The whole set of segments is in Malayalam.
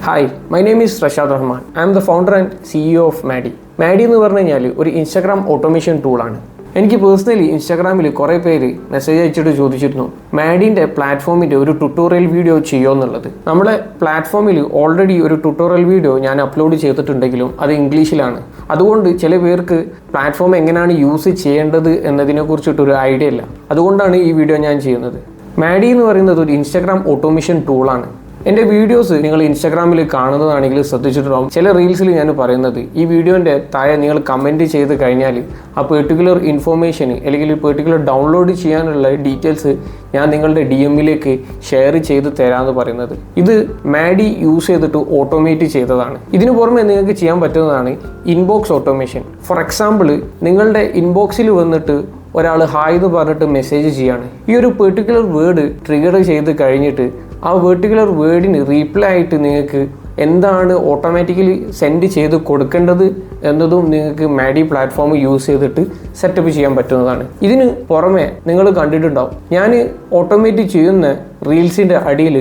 Hi, my name is Rashad Rahman. I am the founder and CEO of Maddie. Maddie എന്ന് പറഞ്ഞു കഴിഞ്ഞാൽ ഒരു ഇൻസ്റ്റാഗ്രാം ഓട്ടോമേഷൻ ടൂളാണ്. എനിക്ക് പേഴ്സണലി ഇൻസ്റ്റാഗ്രാമിൽ കുറേ പേര് മെസ്സേജ് അയച്ചിട്ട് ചോദിച്ചിരുന്നു മാഡിൻ്റെ പ്ലാറ്റ്ഫോമിൻ്റെ ഒരു ട്യൂട്ടോറിയൽ വീഡിയോ ചെയ്യുമോ എന്നുള്ളത്. നമ്മുടെ പ്ലാറ്റ്ഫോമിൽ ഓൾറെഡി ഒരു ട്യൂട്ടോറിയൽ വീഡിയോ ഞാൻ അപ്ലോഡ് ചെയ്തിട്ടുണ്ടെങ്കിലും അത് ഇംഗ്ലീഷിലാണ്. അതുകൊണ്ട് ചില പേർക്ക് പ്ലാറ്റ്ഫോം എങ്ങനെയാണ് യൂസ് ചെയ്യേണ്ടത് എന്നതിനെക്കുറിച്ചിട്ടൊരു ഐഡിയ ഇല്ല. അതുകൊണ്ടാണ് ഈ വീഡിയോ ഞാൻ ചെയ്യുന്നത്. മാഡി എന്ന് പറയുന്നത് ഒരു ഇൻസ്റ്റാഗ്രാം ഓട്ടോമേഷൻ ടൂളാണ്. എൻ്റെ വീഡിയോസ് നിങ്ങൾ ഇൻസ്റ്റാഗ്രാമിൽ കാണുന്നതാണെങ്കിൽ ശ്രദ്ധിച്ചിട്ടുണ്ടാവും. ചില റീൽസിൽ ഞാൻ പറയുന്നത് ഈ വീഡിയോൻ്റെ താഴെ നിങ്ങൾ കമൻറ്റ് ചെയ്ത് കഴിഞ്ഞാൽ ആ പെർട്ടിക്കുലർ ഇൻഫോർമേഷൻ അല്ലെങ്കിൽ പെർട്ടിക്കുലർ ഡൗൺലോഡ് ചെയ്യാനുള്ള ഡീറ്റെയിൽസ് ഞാൻ നിങ്ങളുടെ DMയിലേക്ക് ഷെയർ ചെയ്ത് തരാമെന്ന് പറയുന്നത്. ഇത് മാഡി യൂസ് ചെയ്തിട്ട് ഓട്ടോമേറ്റ് ചെയ്തതാണ്. ഇതിനു പുറമെ നിങ്ങൾക്ക് ചെയ്യാൻ പറ്റുന്നതാണ് ഇൻബോക്സ് ഓട്ടോമേഷൻ. ഫോർ എക്സാമ്പിൾ, നിങ്ങളുടെ ഇൻബോക്സിൽ വന്നിട്ട് ഒരാൾ ഹായ് എന്ന് പറഞ്ഞിട്ട് മെസ്സേജ് ചെയ്യാണ്. ഈ ഒരു പെർട്ടിക്കുലർ വേർഡ് ട്രിഗർ ചെയ്ത് കഴിഞ്ഞിട്ട് ആ പെർട്ടിക്കുലർ വേർഡിന് റീപ്ലൈ ആയിട്ട് നിങ്ങൾക്ക് എന്താണ് ഓട്ടോമാറ്റിക്കലി സെൻഡ് ചെയ്ത് കൊടുക്കേണ്ടത് എന്നതും നിങ്ങൾക്ക് മാഡി പ്ലാറ്റ്ഫോം യൂസ് ചെയ്തിട്ട് സെറ്റപ്പ് ചെയ്യാൻ പറ്റുന്നതാണ്. ഇതിന് പുറമെ നിങ്ങൾ കണ്ടിട്ടുണ്ടാവും, ഞാൻ ഓട്ടോമേറ്റ് ചെയ്യുന്ന റീൽസിൻ്റെ അടിയിൽ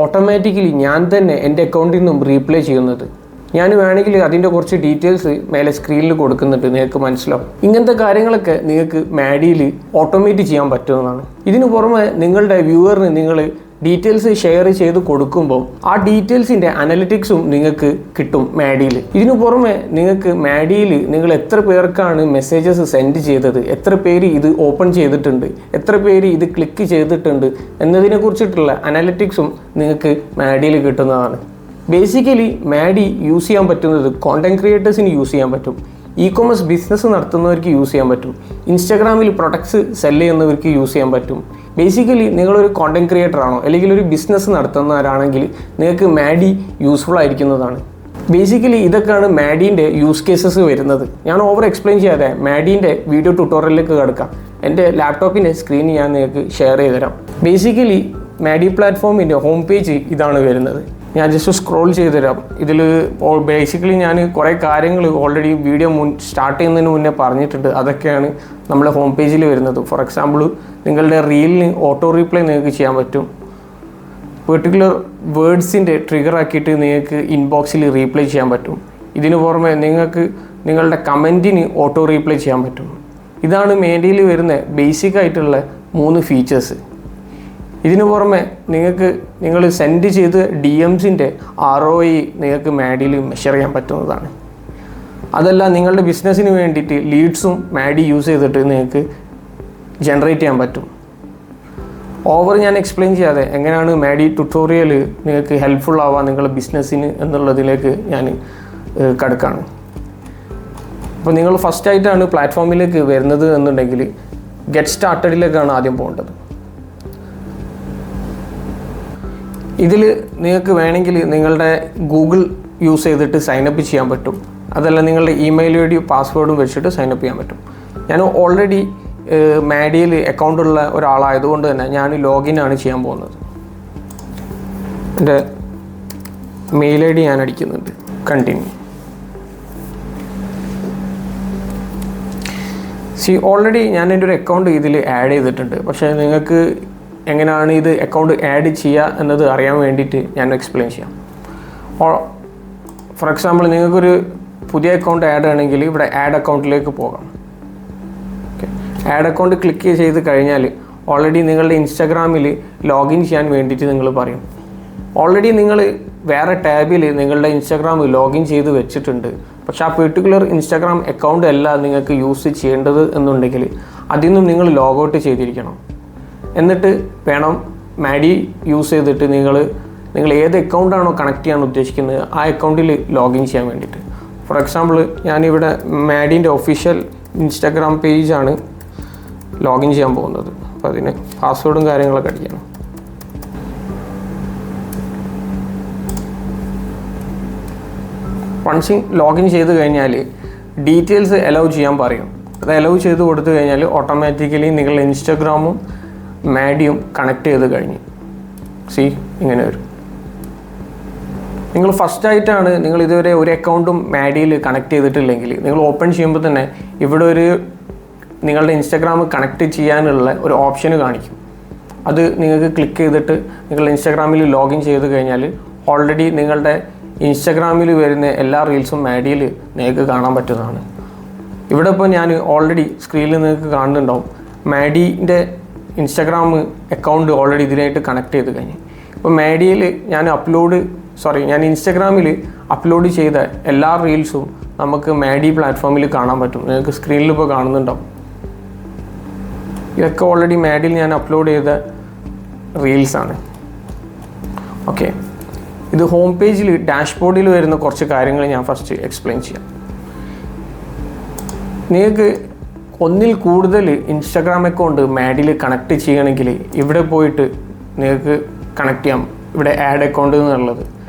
ഓട്ടോമാറ്റിക്കലി ഞാൻ തന്നെ എൻ്റെ അക്കൗണ്ടിൽ നിന്നും റീപ്ലൈ ചെയ്യുന്നത്. ഞാൻ വേണമെങ്കിൽ അതിൻ്റെ കുറച്ച് ഡീറ്റെയിൽസ് മേലെ സ്ക്രീനിൽ കൊടുക്കുന്നുണ്ട്, നിങ്ങൾക്ക് മനസ്സിലാവും. ഇങ്ങനത്തെ കാര്യങ്ങളൊക്കെ നിങ്ങൾക്ക് മാഡിയിൽ ഓട്ടോമേറ്റ് ചെയ്യാൻ പറ്റുന്നതാണ്. ഇതിനു പുറമെ നിങ്ങളുടെ വ്യൂവറിന് നിങ്ങൾ ഡീറ്റെയിൽസ് ഷെയർ ചെയ്ത് കൊടുക്കുമ്പോൾ ആ ഡീറ്റെയിൽസിൻ്റെ അനലിറ്റിക്സും നിങ്ങൾക്ക് കിട്ടും മാഡിയിൽ. ഇതിനു പുറമെ നിങ്ങൾക്ക് മാഡിയിൽ നിങ്ങൾ എത്ര പേർക്കാണ് മെസ്സേജസ് സെൻഡ് ചെയ്തത്, എത്ര പേര് ഇത് ഓപ്പൺ ചെയ്തിട്ടുണ്ട്, എത്ര പേര് ഇത് ക്ലിക്ക് ചെയ്തിട്ടുണ്ട് എന്നതിനെക്കുറിച്ചിട്ടുള്ള അനലിറ്റിക്സും നിങ്ങൾക്ക് മാഡിയിൽ കിട്ടുന്നതാണ്. ബേസിക്കലി മാഡി യൂസ് ചെയ്യാൻ പറ്റുന്നത് കോണ്ടന്റ് ക്രിയേറ്റേഴ്സിന് യൂസ് ചെയ്യാൻ പറ്റും, ഇ-കൊമേഴ്സ് ബിസിനസ് നടത്തുന്നവർക്ക് യൂസ് ചെയ്യാൻ പറ്റും, ഇൻസ്റ്റാഗ്രാമിൽ പ്രൊഡക്ട്സ് സെല് ചെയ്യുന്നവർക്ക് യൂസ് ചെയ്യാൻ പറ്റും. ബേസിക്കലി നിങ്ങളൊരു കോണ്ടന്റ് ക്രിയേറ്റർ ആണോ അല്ലെങ്കിൽ ഒരു ബിസിനസ് നടത്തുന്നവരാണെങ്കിൽ നിങ്ങൾക്ക് മാഡി യൂസ്ഫുൾ ആയിരിക്കുന്നതാണ്. ബേസിക്കലി ഇതൊക്കെയാണ് മാഡീൻ്റെ യൂസ് കേസസ് വരുന്നത്. ഞാൻ ഓവർ എക്സ്പ്ലെയിൻ ചെയ്യാതെ മാഡീൻ്റെ വീഡിയോ ട്യൂട്ടോറിയലിലേക്ക് കിടക്കാം. എൻ്റെ ലാപ്ടോപ്പിൻ്റെ സ്ക്രീൻ ഞാൻ നിങ്ങൾക്ക് ഷെയർ ചെയ്ത് തരാം. ബേസിക്കലി മാഡി പ്ലാറ്റ്ഫോമിൻ്റെ ഹോം പേജ് ഇതാണ് വരുന്നത്. ഞാൻ ജസ്റ്റ് സ്ക്രോൾ ചെയ്ത് തരാം. ഇതിൽ ബേസിക്കലി ഞാൻ കുറേ കാര്യങ്ങൾ ഓൾറെഡി വീഡിയോ സ്റ്റാർട്ട് ചെയ്യുന്നതിന് മുന്നേ പറഞ്ഞിട്ടുണ്ട്. അതൊക്കെയാണ് നമ്മുടെ ഹോം പേജിൽ വരുന്നത്. ഫോർ എക്സാമ്പിൾ, നിങ്ങളുടെ റീലിന് ഓട്ടോ റീപ്ലൈ നിങ്ങൾക്ക് ചെയ്യാൻ പറ്റും. പെർട്ടിക്കുലർ വേർഡ്സിൻ്റെ ട്രിഗർ ആക്കിയിട്ട് നിങ്ങൾക്ക് ഇൻബോക്സിൽ റീപ്ലൈ ചെയ്യാൻ പറ്റും. ഇതിനു പുറമെ നിങ്ങൾക്ക് നിങ്ങളുടെ കമൻറ്റിന് ഓട്ടോ റീപ്ലൈ ചെയ്യാൻ പറ്റും. ഇതാണ് മാഡിയിൽ വരുന്ന ബേസിക് ആയിട്ടുള്ള 3 ഫീച്ചേഴ്സ്. ഇതിനു പുറമെ നിങ്ങൾ സെൻഡ് ചെയ്ത് DMസിൻ്റെ ROI നിങ്ങൾക്ക് മാഡിയിൽ മെഷർ ചെയ്യാൻ പറ്റുന്നതാണ്. അതല്ല, നിങ്ങളുടെ ബിസിനസ്സിന് വേണ്ടിയിട്ട് ലീഡ്സും മാഡി യൂസ് ചെയ്തിട്ട് നിങ്ങൾക്ക് ജനറേറ്റ് ചെയ്യാൻ പറ്റും. ഓവർ ഞാൻ എക്സ്പ്ലെയിൻ ചെയ്യാതെ എങ്ങനെയാണ് മാഡി ട്യൂട്ടോറിയൽ നിങ്ങൾക്ക് ഹെൽപ്ഫുൾ ആവാം നിങ്ങളുടെ ബിസിനസ്സിന് എന്നുള്ളതിലേക്ക് ഞാൻ കടക്കാണ്. അപ്പോൾ നിങ്ങൾ ഫസ്റ്റായിട്ടാണ് പ്ലാറ്റ്ഫോമിലേക്ക് വരുന്നത് എന്നുണ്ടെങ്കിൽ ഗെറ്റ് സ്റ്റാർട്ടഡിലേക്കാണ് ആദ്യം പോകേണ്ടത്. ഇതിൽ നിങ്ങൾക്ക് വേണമെങ്കിൽ നിങ്ങളുടെ ഗൂഗിൾ യൂസ് ചെയ്തിട്ട് സൈനപ്പ് ചെയ്യാൻ പറ്റും. അതല്ല, നിങ്ങളുടെ ഇമെയിൽ ID പാസ്വേഡും വെച്ചിട്ട് സൈനപ്പ് ചെയ്യാൻ പറ്റും. ഞാൻ ഓൾറെഡി മാഡിയിൽ അക്കൗണ്ടുള്ള ഒരാളായതുകൊണ്ട് തന്നെ ഞാൻ ലോഗിൻ ചെയ്യാൻ പോകുന്നത്. എൻ്റെ മെയിൽ ID ഞാൻ അടിക്കുന്നുണ്ട്. കണ്ടിന്യൂ. ഓൾറെഡി ഞാൻ എൻ്റെ ഒരു അക്കൗണ്ട് ഇതിൽ ആഡ് ചെയ്തിട്ടുണ്ട്. പക്ഷേ നിങ്ങൾക്ക് എങ്ങനെയാണ് ഇത് അക്കൗണ്ട് ആഡ് ചെയ്യുക എന്നത് അറിയാൻ വേണ്ടിയിട്ട് ഞാൻ എക്സ്പ്ലെയിൻ ചെയ്യാം. ഫോർ എക്സാമ്പിൾ, നിങ്ങൾക്കൊരു പുതിയ അക്കൗണ്ട് ആഡ് ആണെങ്കിൽ ഇവിടെ ആഡ് അക്കൗണ്ടിലേക്ക് പോകാം. ഓക്കെ, ആഡ് അക്കൗണ്ട് ക്ലിക്ക് ചെയ്ത് കഴിഞ്ഞാൽ ഓൾറെഡി നിങ്ങളുടെ ഇൻസ്റ്റാഗ്രാമിൽ ലോഗിൻ ചെയ്യാൻ വേണ്ടിയിട്ട് നിങ്ങൾ പറയും. ഓൾറെഡി നിങ്ങൾ വേറെ ടാബിൽ നിങ്ങളുടെ ഇൻസ്റ്റാഗ്രാം ലോഗിൻ ചെയ്ത് വെച്ചിട്ടുണ്ട്. പക്ഷേ ആ പെർട്ടിക്കുലർ ഇൻസ്റ്റാഗ്രാം അക്കൗണ്ട് അല്ല നിങ്ങൾക്ക് യൂസ് ചെയ്യേണ്ടത് എന്നുണ്ടെങ്കിൽ അതിൽ നിന്നും നിങ്ങൾ ലോഗൗട്ട് ചെയ്തിരിക്കണം. എന്നിട്ട് വേണം മാഡി യൂസ് ചെയ്തിട്ട് നിങ്ങൾ ഏത് അക്കൗണ്ടാണോ കണക്ട് ചെയ്യാൻ ഉദ്ദേശിക്കുന്നത് ആ അക്കൗണ്ടിൽ ലോഗിൻ ചെയ്യാൻ വേണ്ടിയിട്ട്. ഫോർ എക്സാമ്പിൾ, ഞാനിവിടെ മാഡീൻ്റെ ഒഫീഷ്യൽ ഇൻസ്റ്റാഗ്രാം പേജാണ് ലോഗിൻ ചെയ്യാൻ പോകുന്നത്. അപ്പോൾ അതിന് പാസ്വേഡും കാര്യങ്ങളൊക്കെ അടിക്കണം. വൺസ് ലോഗിൻ ചെയ്ത് കഴിഞ്ഞാൽ ഡീറ്റെയിൽസ് അലൗ ചെയ്യാൻ പറയും. അത് അലൗ ചെയ്ത് കൊടുത്തു കഴിഞ്ഞാൽ ഓട്ടോമാറ്റിക്കലി നിങ്ങളുടെ ഇൻസ്റ്റാഗ്രാമും മാഡിയും കണക്ട് ചെയ്ത് കഴിഞ്ഞ് ഇങ്ങനെ വരും. നിങ്ങൾ ഫസ്റ്റായിട്ടാണ് നിങ്ങൾ ഇതുവരെ ഒരു അക്കൗണ്ടും മാഡിയിൽ കണക്ട് ചെയ്തിട്ടില്ലെങ്കിൽ നിങ്ങൾ ഓപ്പൺ ചെയ്യുമ്പോൾ തന്നെ ഇവിടെ നിങ്ങളുടെ ഇൻസ്റ്റാഗ്രാം കണക്ട് ചെയ്യാനുള്ള ഒരു ഓപ്ഷന് കാണിക്കും. അത് നിങ്ങൾക്ക് ക്ലിക്ക് ചെയ്തിട്ട് നിങ്ങൾ ഇൻസ്റ്റാഗ്രാമിൽ ലോഗിൻ ചെയ്ത് കഴിഞ്ഞാൽ ഓൾറെഡി നിങ്ങളുടെ ഇൻസ്റ്റഗ്രാമിൽ വരുന്ന എല്ലാ റീൽസും മാഡിയിൽ നിങ്ങൾക്ക് കാണാൻ പറ്റുന്നതാണ്. ഇവിടെ ഇപ്പോൾ ഞാൻ ഓൾറെഡി സ്ക്രീനിൽ നിങ്ങൾക്ക് കാണുന്നുണ്ടാവും മാഡിൻ്റെ ഇൻസ്റ്റഗ്രാം അക്കൗണ്ട് ഓൾറെഡി ഇതിനായിട്ട് കണക്ട് ചെയ്ത് കഴിഞ്ഞു. ഇപ്പോൾ മാഡിയിൽ ഞാൻ ഇൻസ്റ്റഗ്രാമിൽ അപ്ലോഡ് ചെയ്ത എല്ലാ റീൽസും നമുക്ക് മാഡി പ്ലാറ്റ്ഫോമിൽ കാണാൻ പറ്റും. നിങ്ങൾക്ക് സ്ക്രീനിൽ ഇപ്പോൾ കാണുന്നുണ്ടാവും. ഇതൊക്കെ ഓൾറെഡി മാഡിയിൽ ഞാൻ അപ്ലോഡ് ചെയ്ത റീൽസാണ്. ഓക്കെ, ഇത് ഹോം പേജിൽ ഡാഷ്ബോർഡിൽ വരുന്ന കുറച്ച് കാര്യങ്ങൾ ഞാൻ ഫസ്റ്റ് എക്സ്പ്ലെയിൻ ചെയ്യാം. നിങ്ങൾക്ക് ഒന്നിൽ കൂടുതൽ ഇൻസ്റ്റാഗ്രാം അക്കൗണ്ട് മാഡിയിൽ കണക്ട് ചെയ്യണമെങ്കിൽ ഇവിടെ പോയിട്ട് നിങ്ങൾക്ക് കണക്ട് ചെയ്യാം. ഇവിടെ ആഡ് അക്കൗണ്ട് എന്നുള്ളത്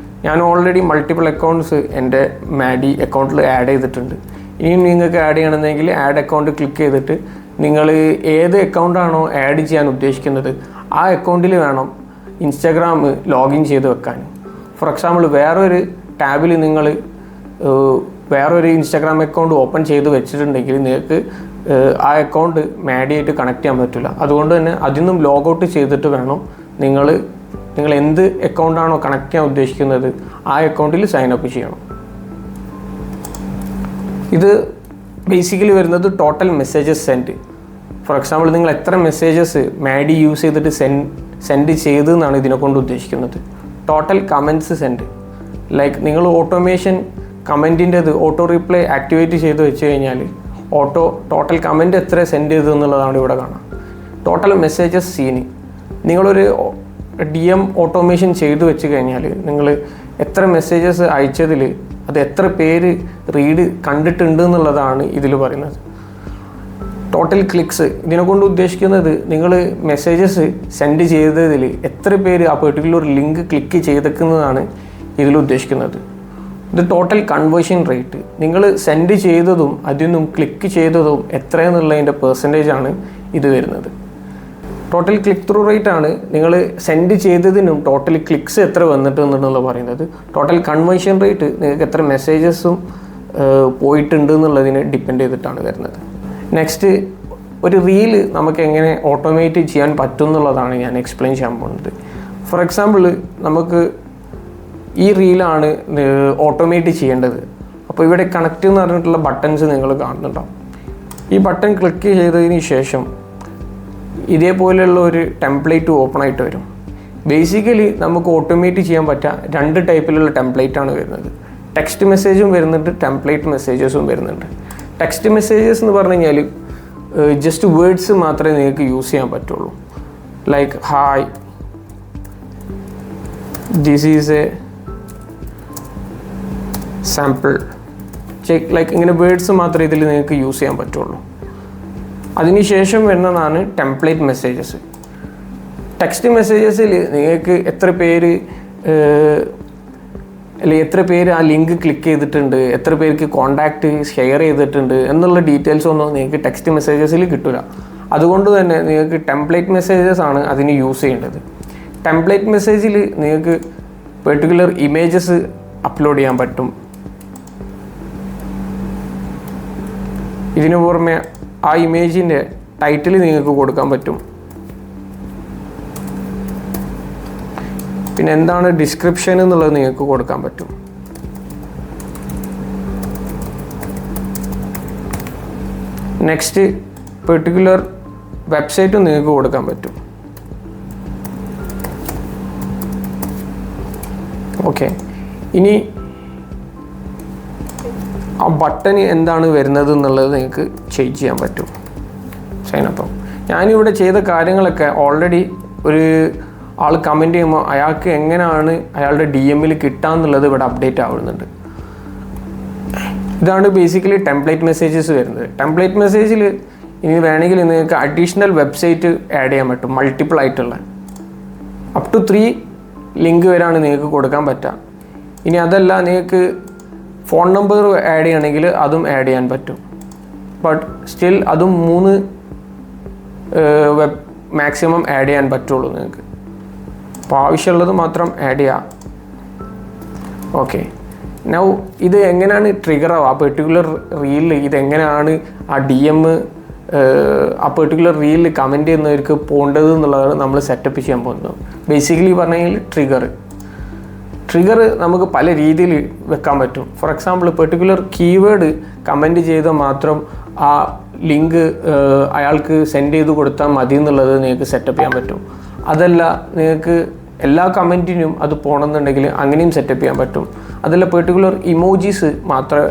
ഞാൻ ഓൾറെഡി മൾട്ടിപ്പിൾ അക്കൗണ്ട്സ് എൻ്റെ മാഡി അക്കൗണ്ടിൽ ആഡ് ചെയ്തിട്ടുണ്ട്. ഇനിയും നിങ്ങൾക്ക് ആഡ് ചെയ്യണമെന്നെങ്കിൽ ആഡ് അക്കൗണ്ട് ക്ലിക്ക് ചെയ്തിട്ട് നിങ്ങൾ ഏത് അക്കൗണ്ടാണോ ആഡ് ചെയ്യാൻ ഉദ്ദേശിക്കുന്നത് ആ അക്കൗണ്ടിൽ വേണം ഇൻസ്റ്റാഗ്രാം ലോഗിൻ ചെയ്ത് വെക്കാൻ. ഫോർ എക്സാമ്പിൾ വേറൊരു ടാബിൽ നിങ്ങൾ വേറൊരു ഇൻസ്റ്റാഗ്രാം അക്കൗണ്ട് ഓപ്പൺ ചെയ്ത് വെച്ചിട്ടുണ്ടെങ്കിൽ നിങ്ങൾക്ക് ആ അക്കൗണ്ട് മാഡിയായിട്ട് കണക്ട് ചെയ്യാൻ പറ്റില്ല. അതുകൊണ്ട് തന്നെ അതിന്നും ലോഗൗട്ട് ചെയ്തിട്ട് വേണം നിങ്ങൾ എന്ത് അക്കൗണ്ടാണോ കണക്ട് ചെയ്യാൻ ഉദ്ദേശിക്കുന്നത് ആ അക്കൗണ്ടിൽ സൈൻ അപ്പ് ചെയ്യണം. ഇത് ബേസിക്കലി വരുന്നത് total messages send. For example നിങ്ങൾ എത്ര മെസ്സേജസ് മാഡി യൂസ് ചെയ്തിട്ട് സെൻഡ് ചെയ്തെന്നാണ് ഇതിനെ കൊണ്ട് ഉദ്ദേശിക്കുന്നത്. ടോട്ടൽ കമൻറ്റ്സ് സെൻഡ്, ലൈക്ക് നിങ്ങൾ ഓട്ടോമേഷൻ കമൻറ്റിൻ്റെത് ഓട്ടോ റീപ്ലൈ ആക്ടിവേറ്റ് ചെയ്ത് വെച്ച് കഴിഞ്ഞാൽ ടോട്ടൽ കമൻറ്റ് എത്ര സെൻഡ് ചെയ്തു എന്നുള്ളതാണ് ഇവിടെ കാണാം. ടോട്ടൽ മെസ്സേജസ് സീന്, നിങ്ങളൊരു DM ഓട്ടോമേഷൻ ചെയ്തു വെച്ച് കഴിഞ്ഞാൽ നിങ്ങൾ എത്ര മെസ്സേജസ് അയച്ചതിൽ അത് എത്ര പേര് റീഡ് കണ്ടിട്ടുണ്ട് എന്നുള്ളതാണ് ഇതിൽ പറയുന്നത്. ടോട്ടൽ ക്ലിക്സ്, ഇതിനെക്കൊണ്ട് ഉദ്ദേശിക്കുന്നത് നിങ്ങൾ മെസ്സേജസ് സെൻഡ് ചെയ്തതിൽ എത്ര പേര് ആ പെർട്ടിക്കുലർ ലിങ്ക് ക്ലിക്ക് ചെയ്തേക്കുന്നതാണ് ഇതിൽ ഉദ്ദേശിക്കുന്നത്. ഇത് ടോട്ടൽ കൺവേർഷൻ റേറ്റ്, നിങ്ങൾ സെൻഡ് ചെയ്തതും അതിനും ക്ലിക്ക് ചെയ്തതും എത്രയെന്നുള്ളതിൻ്റെ പെർസെൻറ്റേജാണ് ഇത് വരുന്നത്. ടോട്ടൽ ക്ലിക്ക് ത്രൂ റേറ്റ് ആണ് നിങ്ങൾ സെൻഡ് ചെയ്തതിനും ടോട്ടൽ ക്ലിക്സ് എത്ര വന്നിട്ട് എന്നുള്ളത് പറയുന്നത്. ടോട്ടൽ കൺവേർഷൻ റേറ്റ് നിങ്ങൾക്ക് എത്ര മെസ്സേജസും പോയിട്ടുണ്ട് എന്നുള്ളതിനെ ഡിപ്പെൻഡ് ചെയ്തിട്ടാണ് വരുന്നത്. നെക്സ്റ്റ്, ഒരു റീല് നമുക്ക് എങ്ങനെ ഓട്ടോമേറ്റ് ചെയ്യാൻ പറ്റും എന്നുള്ളതാണ് ഞാൻ എക്സ്പ്ലെയിൻ ചെയ്യാൻ പോകുന്നത്. ഫോർ എക്സാമ്പിൾ നമുക്ക് ഈ റീലാണ് ഓട്ടോമേറ്റ് ചെയ്യേണ്ടത്. അപ്പോൾ ഇവിടെ കണക്റ്റ് എന്ന് പറഞ്ഞിട്ടുള്ള ബട്ടൺസ് നിങ്ങൾ കാണുന്നുണ്ടാവും. ഈ ബട്ടൺ ക്ലിക്ക് ചെയ്തതിന് ശേഷം ഇതേപോലെയുള്ള ഒരു ടെംപ്ലേറ്റ് ഓപ്പൺ ആയിട്ട് വരും. ബേസിക്കലി നമുക്ക് ഓട്ടോമേറ്റ് ചെയ്യാൻ പറ്റുക 2 ടൈപ്പിലുള്ള ടെംപ്ലേറ്റാണ് വരുന്നത്. ടെക്സ്റ്റ് മെസ്സേജും വരുന്നുണ്ട്, ടെംപ്ലേറ്റ് മെസ്സേജസും വരുന്നുണ്ട്. ടെക്സ്റ്റ് മെസ്സേജസ് എന്ന് പറഞ്ഞു കഴിഞ്ഞാൽ ജസ്റ്റ് വേർഡ്സ് മാത്രമേ നിങ്ങൾക്ക് യൂസ് ചെയ്യാൻ പറ്റുള്ളൂ. Like hi, this is A sample, like ഇങ്ങനെ വേർഡ്സ് മാത്രമേ ഇതിൽ നിങ്ങൾക്ക് യൂസ് ചെയ്യാൻ പറ്റുള്ളൂ. അതിനുശേഷം വരുന്നതാണ് ടെംപ്ലേറ്റ് മെസ്സേജസ്. ടെക്സ്റ്റ് മെസ്സേജസിൽ നിങ്ങൾക്ക് എത്ര പേര് ആ ലിങ്ക് ക്ലിക്ക് ചെയ്തിട്ടുണ്ട്, എത്ര പേർക്ക് കോണ്ടാക്റ്റ് ഷെയർ ചെയ്തിട്ടുണ്ട് എന്നുള്ള ഡീറ്റെയിൽസ് ഒന്നും നിങ്ങൾക്ക് ടെക്സ്റ്റ് മെസ്സേജസിൽ കിട്ടില്ല. അതുകൊണ്ട് തന്നെ നിങ്ങൾക്ക് ടെംപ്ലേറ്റ് മെസ്സേജസ് ആണ് അതിന് യൂസ് ചെയ്യേണ്ടത്. ടെംപ്ലേറ്റ് മെസ്സേജിൽ നിങ്ങൾക്ക് പെർട്ടിക്കുലർ ഇമേജസ് അപ്ലോഡ് ചെയ്യാൻ പറ്റും. ഇതിനു പുറമെ ആ ഇമേജിൻ്റെ ടൈറ്റിൽ നിങ്ങൾക്ക് കൊടുക്കാൻ പറ്റും. പിന്നെ എന്താണ് ഡിസ്ക്രിപ്ഷൻ എന്നുള്ളത് നിങ്ങൾക്ക് കൊടുക്കാൻ പറ്റും. നെക്സ്റ്റ്, പെർട്ടിക്കുലർ വെബ്സൈറ്റും നിങ്ങൾക്ക് കൊടുക്കാൻ പറ്റും. ഓക്കെ, ഇനി ആ ബട്ടന് എന്താണ് വരുന്നത് എന്നുള്ളത് നിങ്ങൾക്ക് ചേഞ്ച് ചെയ്യാൻ പറ്റും സൈനപ്പം. ഞാനിവിടെ ചെയ്ത കാര്യങ്ങളൊക്കെ ഓൾറെഡി ഒരു ആൾ കമൻറ്റ് ചെയ്യുമ്പോൾ അയാൾക്ക് എങ്ങനെയാണ് അയാളുടെ DM-ൽ കിട്ടാമെന്നുള്ളത് ഇവിടെ അപ്ഡേറ്റ് ആവുന്നുണ്ട്. ഇതാണ് ബേസിക്കലി ടെംപ്ലേറ്റ് മെസ്സേജസ് വരുന്നത്. ടെംപ്ലേറ്റ് മെസ്സേജിൽ ഇനി വേണമെങ്കിൽ നിങ്ങൾക്ക് അഡീഷണൽ വെബ്സൈറ്റ് ആഡ് ചെയ്യാൻ പറ്റും, മൾട്ടിപ്പിൾ ആയിട്ടുള്ള അപ് ടു 3 ലിങ്ക് വരെയാണ് നിങ്ങൾക്ക് കൊടുക്കാൻ പറ്റുക. ഇനി അതല്ല നിങ്ങൾക്ക് ഫോൺ നമ്പർ ആഡ് ചെയ്യണമെങ്കിൽ അതും ആഡ് ചെയ്യാൻ പറ്റും. ബട്ട് സ്റ്റിൽ അതും 3 മാക്സിമം ആഡ് ചെയ്യാൻ പറ്റുള്ളൂ നിങ്ങൾക്ക്. അപ്പോൾ ആവശ്യമുള്ളത് മാത്രം ആഡ് ചെയ്യാം. ഓക്കെ, നൗ ഇത് എങ്ങനെയാണ് ട്രിഗർ ആവുക, ആ പെർട്ടിക്കുലർ റീലിൽ ഇതെങ്ങനെയാണ് ആ DM ആ പെർട്ടിക്കുലർ റീലിൽ കമൻറ്റ് ചെയ്യുന്നവർക്ക് പോകേണ്ടത് എന്നുള്ളതാണ് നമ്മൾ സെറ്റപ്പ് ചെയ്യാൻ പോകുന്നത്. ബേസിക്കലി പറഞ്ഞു കഴിഞ്ഞാൽ ട്രിഗർ നമുക്ക് പല രീതിയിൽ വെക്കാൻ പറ്റും. For example particular keyword comment ചെയ്താൽ മാത്രം ആ ലിങ്ക് അയാൾക്ക് സെൻഡ് ചെയ്ത് കൊടുത്താൽ മതി എന്നുള്ളത് നിങ്ങൾക്ക് സെറ്റപ്പ് ചെയ്യാൻ പറ്റും. അതല്ല നിങ്ങൾക്ക് എല്ലാ കമൻറ്റിനും അത് പോകണമെന്നുണ്ടെങ്കിൽ അങ്ങനെയും സെറ്റപ്പ് ചെയ്യാൻ പറ്റും. അതല്ല പെർട്ടിക്കുലർ ഇമോജീസ് മാത്രം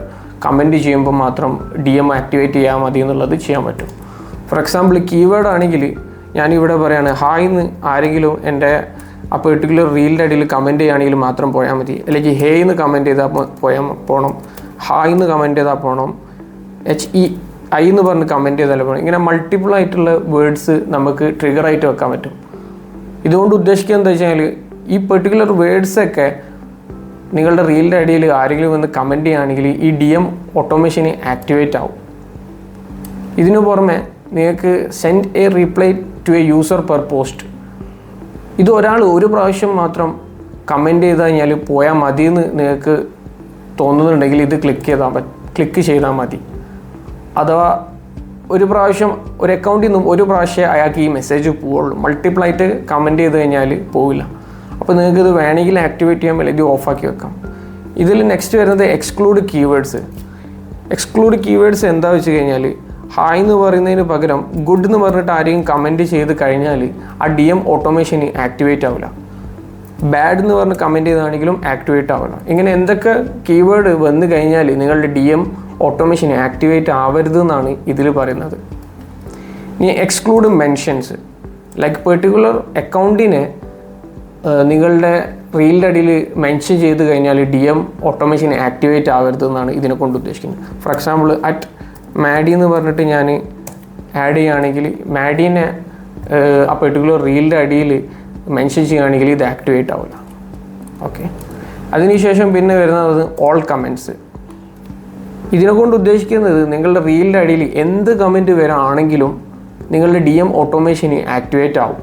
കമൻറ്റ് ചെയ്യുമ്പോൾ മാത്രം DM ആക്ടിവേറ്റ് ചെയ്യാൻ മതി എന്നുള്ളത് ചെയ്യാൻ പറ്റും. ഫോർ എക്സാമ്പിൾ കീവേഡ് ആണെങ്കിൽ ഞാനിവിടെ പറയുകയാണ് ഹായ് എന്ന് ആരെങ്കിലും എൻ്റെ ആ പെർട്ടിക്കുലർ റീലിൻ്റെ അടിയിൽ കമൻറ്റ് ചെയ്യുകയാണെങ്കിൽ മാത്രം പോയാൽ മതി. അല്ലെങ്കിൽ ഹേ എന്ന് കമൻറ്റ് ചെയ്താൽ പോകണം, ഹായ് എന്ന് കമൻറ്റ് ചെയ്താൽ പോകണം, HEI എന്ന് പറഞ്ഞ് കമൻറ്റ് ചെയ്താൽ പോകണം. ഇങ്ങനെ മൾട്ടിപ്പിൾ ആയിട്ടുള്ള വേർഡ്സ് നമുക്ക് ട്രിഗറായിട്ട് വെക്കാൻ പറ്റും. ഇതുകൊണ്ട് ഉദ്ദേശിക്കുന്നത് എന്താ വെച്ചാൽ ഈ പെർട്ടിക്കുലർ വേർഡ്സൊക്കെ നിങ്ങളുടെ റീലിൻ്റെ അടിയിൽ ആരെങ്കിലും വന്ന് കമൻറ്റ് ചെയ്യുകയാണെങ്കിൽ ഈ DM ഓട്ടോമേഷന് ആക്ടിവേറ്റ് ആവും. ഇതിനു പുറമെ നിങ്ങൾക്ക് send a reply to a user per post. ഇത് ഒരാൾ ഒരു പ്രാവശ്യം മാത്രം കമൻറ്റ് ചെയ്ത് കഴിഞ്ഞാൽ പോയാൽ മതി എന്ന് നിങ്ങൾക്ക് തോന്നുന്നുണ്ടെങ്കിൽ ഇത് ക്ലിക്ക് ചെയ്താൽ മതി. അഥവാ ഒരു പ്രാവശ്യം ഒരു അക്കൗണ്ടിൽ നിന്നും ഒരു പ്രാവശ്യം അയാൾക്ക് ഈ മെസ്സേജ് പോവുള്ളൂ. മൾട്ടിപ്പിളായിട്ട് കമൻറ്റ് ചെയ്ത് കഴിഞ്ഞാൽ പോവില്ല. അപ്പോൾ നിങ്ങൾക്ക് ഇത് വേണമെങ്കിൽ ആക്ടിവേറ്റ് ചെയ്യാം, അല്ലെങ്കിൽ ഓഫാക്കി വെക്കാം. ഇതിൽ നെക്സ്റ്റ് വരുന്നത് എക്സ്ക്ലൂഡ് കീവേഡ്സ്. എക്സ്ക്ലൂഡ് കീവേഡ്സ് എന്താ വെച്ച് കഴിഞ്ഞാൽ ഹായ് എന്ന് പറയുന്നതിന് പകരം ഗുഡ് എന്ന് പറഞ്ഞിട്ട് ആരെയും കമൻറ്റ് ചെയ്ത് കഴിഞ്ഞാൽ ആ DM ഓട്ടോമേഷന് ആക്ടിവേറ്റ് ആവില്ല. ബാഡ് എന്ന് പറഞ്ഞ് കമൻറ്റ് ചെയ്താണെങ്കിലും ആക്ടിവേറ്റ് ആവില്ല. ഇങ്ങനെ എന്തൊക്കെ കീവേഡ് വന്നു കഴിഞ്ഞാൽ നിങ്ങളുടെ DM ഓട്ടോമേഷൻ ആക്ടിവേറ്റ് ആവരുതെന്നാണ് ഇതിൽ പറയുന്നത്. ഇനി എക്സ്ക്ലൂഡ് മെൻഷൻസ്, ലൈക്ക് പെർട്ടിക്കുലർ അക്കൗണ്ടിനെ നിങ്ങളുടെ റീലിൻ്റെ അടിയിൽ മെൻഷൻ ചെയ്ത് കഴിഞ്ഞാൽ DM ഓട്ടോമേഷൻ ആക്ടിവേറ്റ് ആവരുതെന്നാണ് ഇതിനെ കൊണ്ട് ഉദ്ദേശിക്കുന്നത്. ഫോർ എക്സാമ്പിൾ മാഡി എന്ന് പറഞ്ഞിട്ട് ഞാൻ ആഡ് ചെയ്യുകയാണെങ്കിൽ മാഡീനെ ആ പെർട്ടിക്കുലർ റീലിൻ്റെ അടിയിൽ മെൻഷൻ ചെയ്യുകയാണെങ്കിൽ ഇത് ആക്ടിവേറ്റ് ആവില്ല. ഓക്കെ, അതിനുശേഷം പിന്നെ വരുന്നത് ഓൾ കമൻറ്റ്സ്. ഇതിനെ കൊണ്ട് ഉദ്ദേശിക്കുന്നത് നിങ്ങളുടെ റീലിൻ്റെ അടിയിൽ എന്ത് കമൻറ്റ് വരാണെങ്കിലും നിങ്ങളുടെ DM ഓട്ടോമേഷന് ആക്ടിവേറ്റ് ആവും.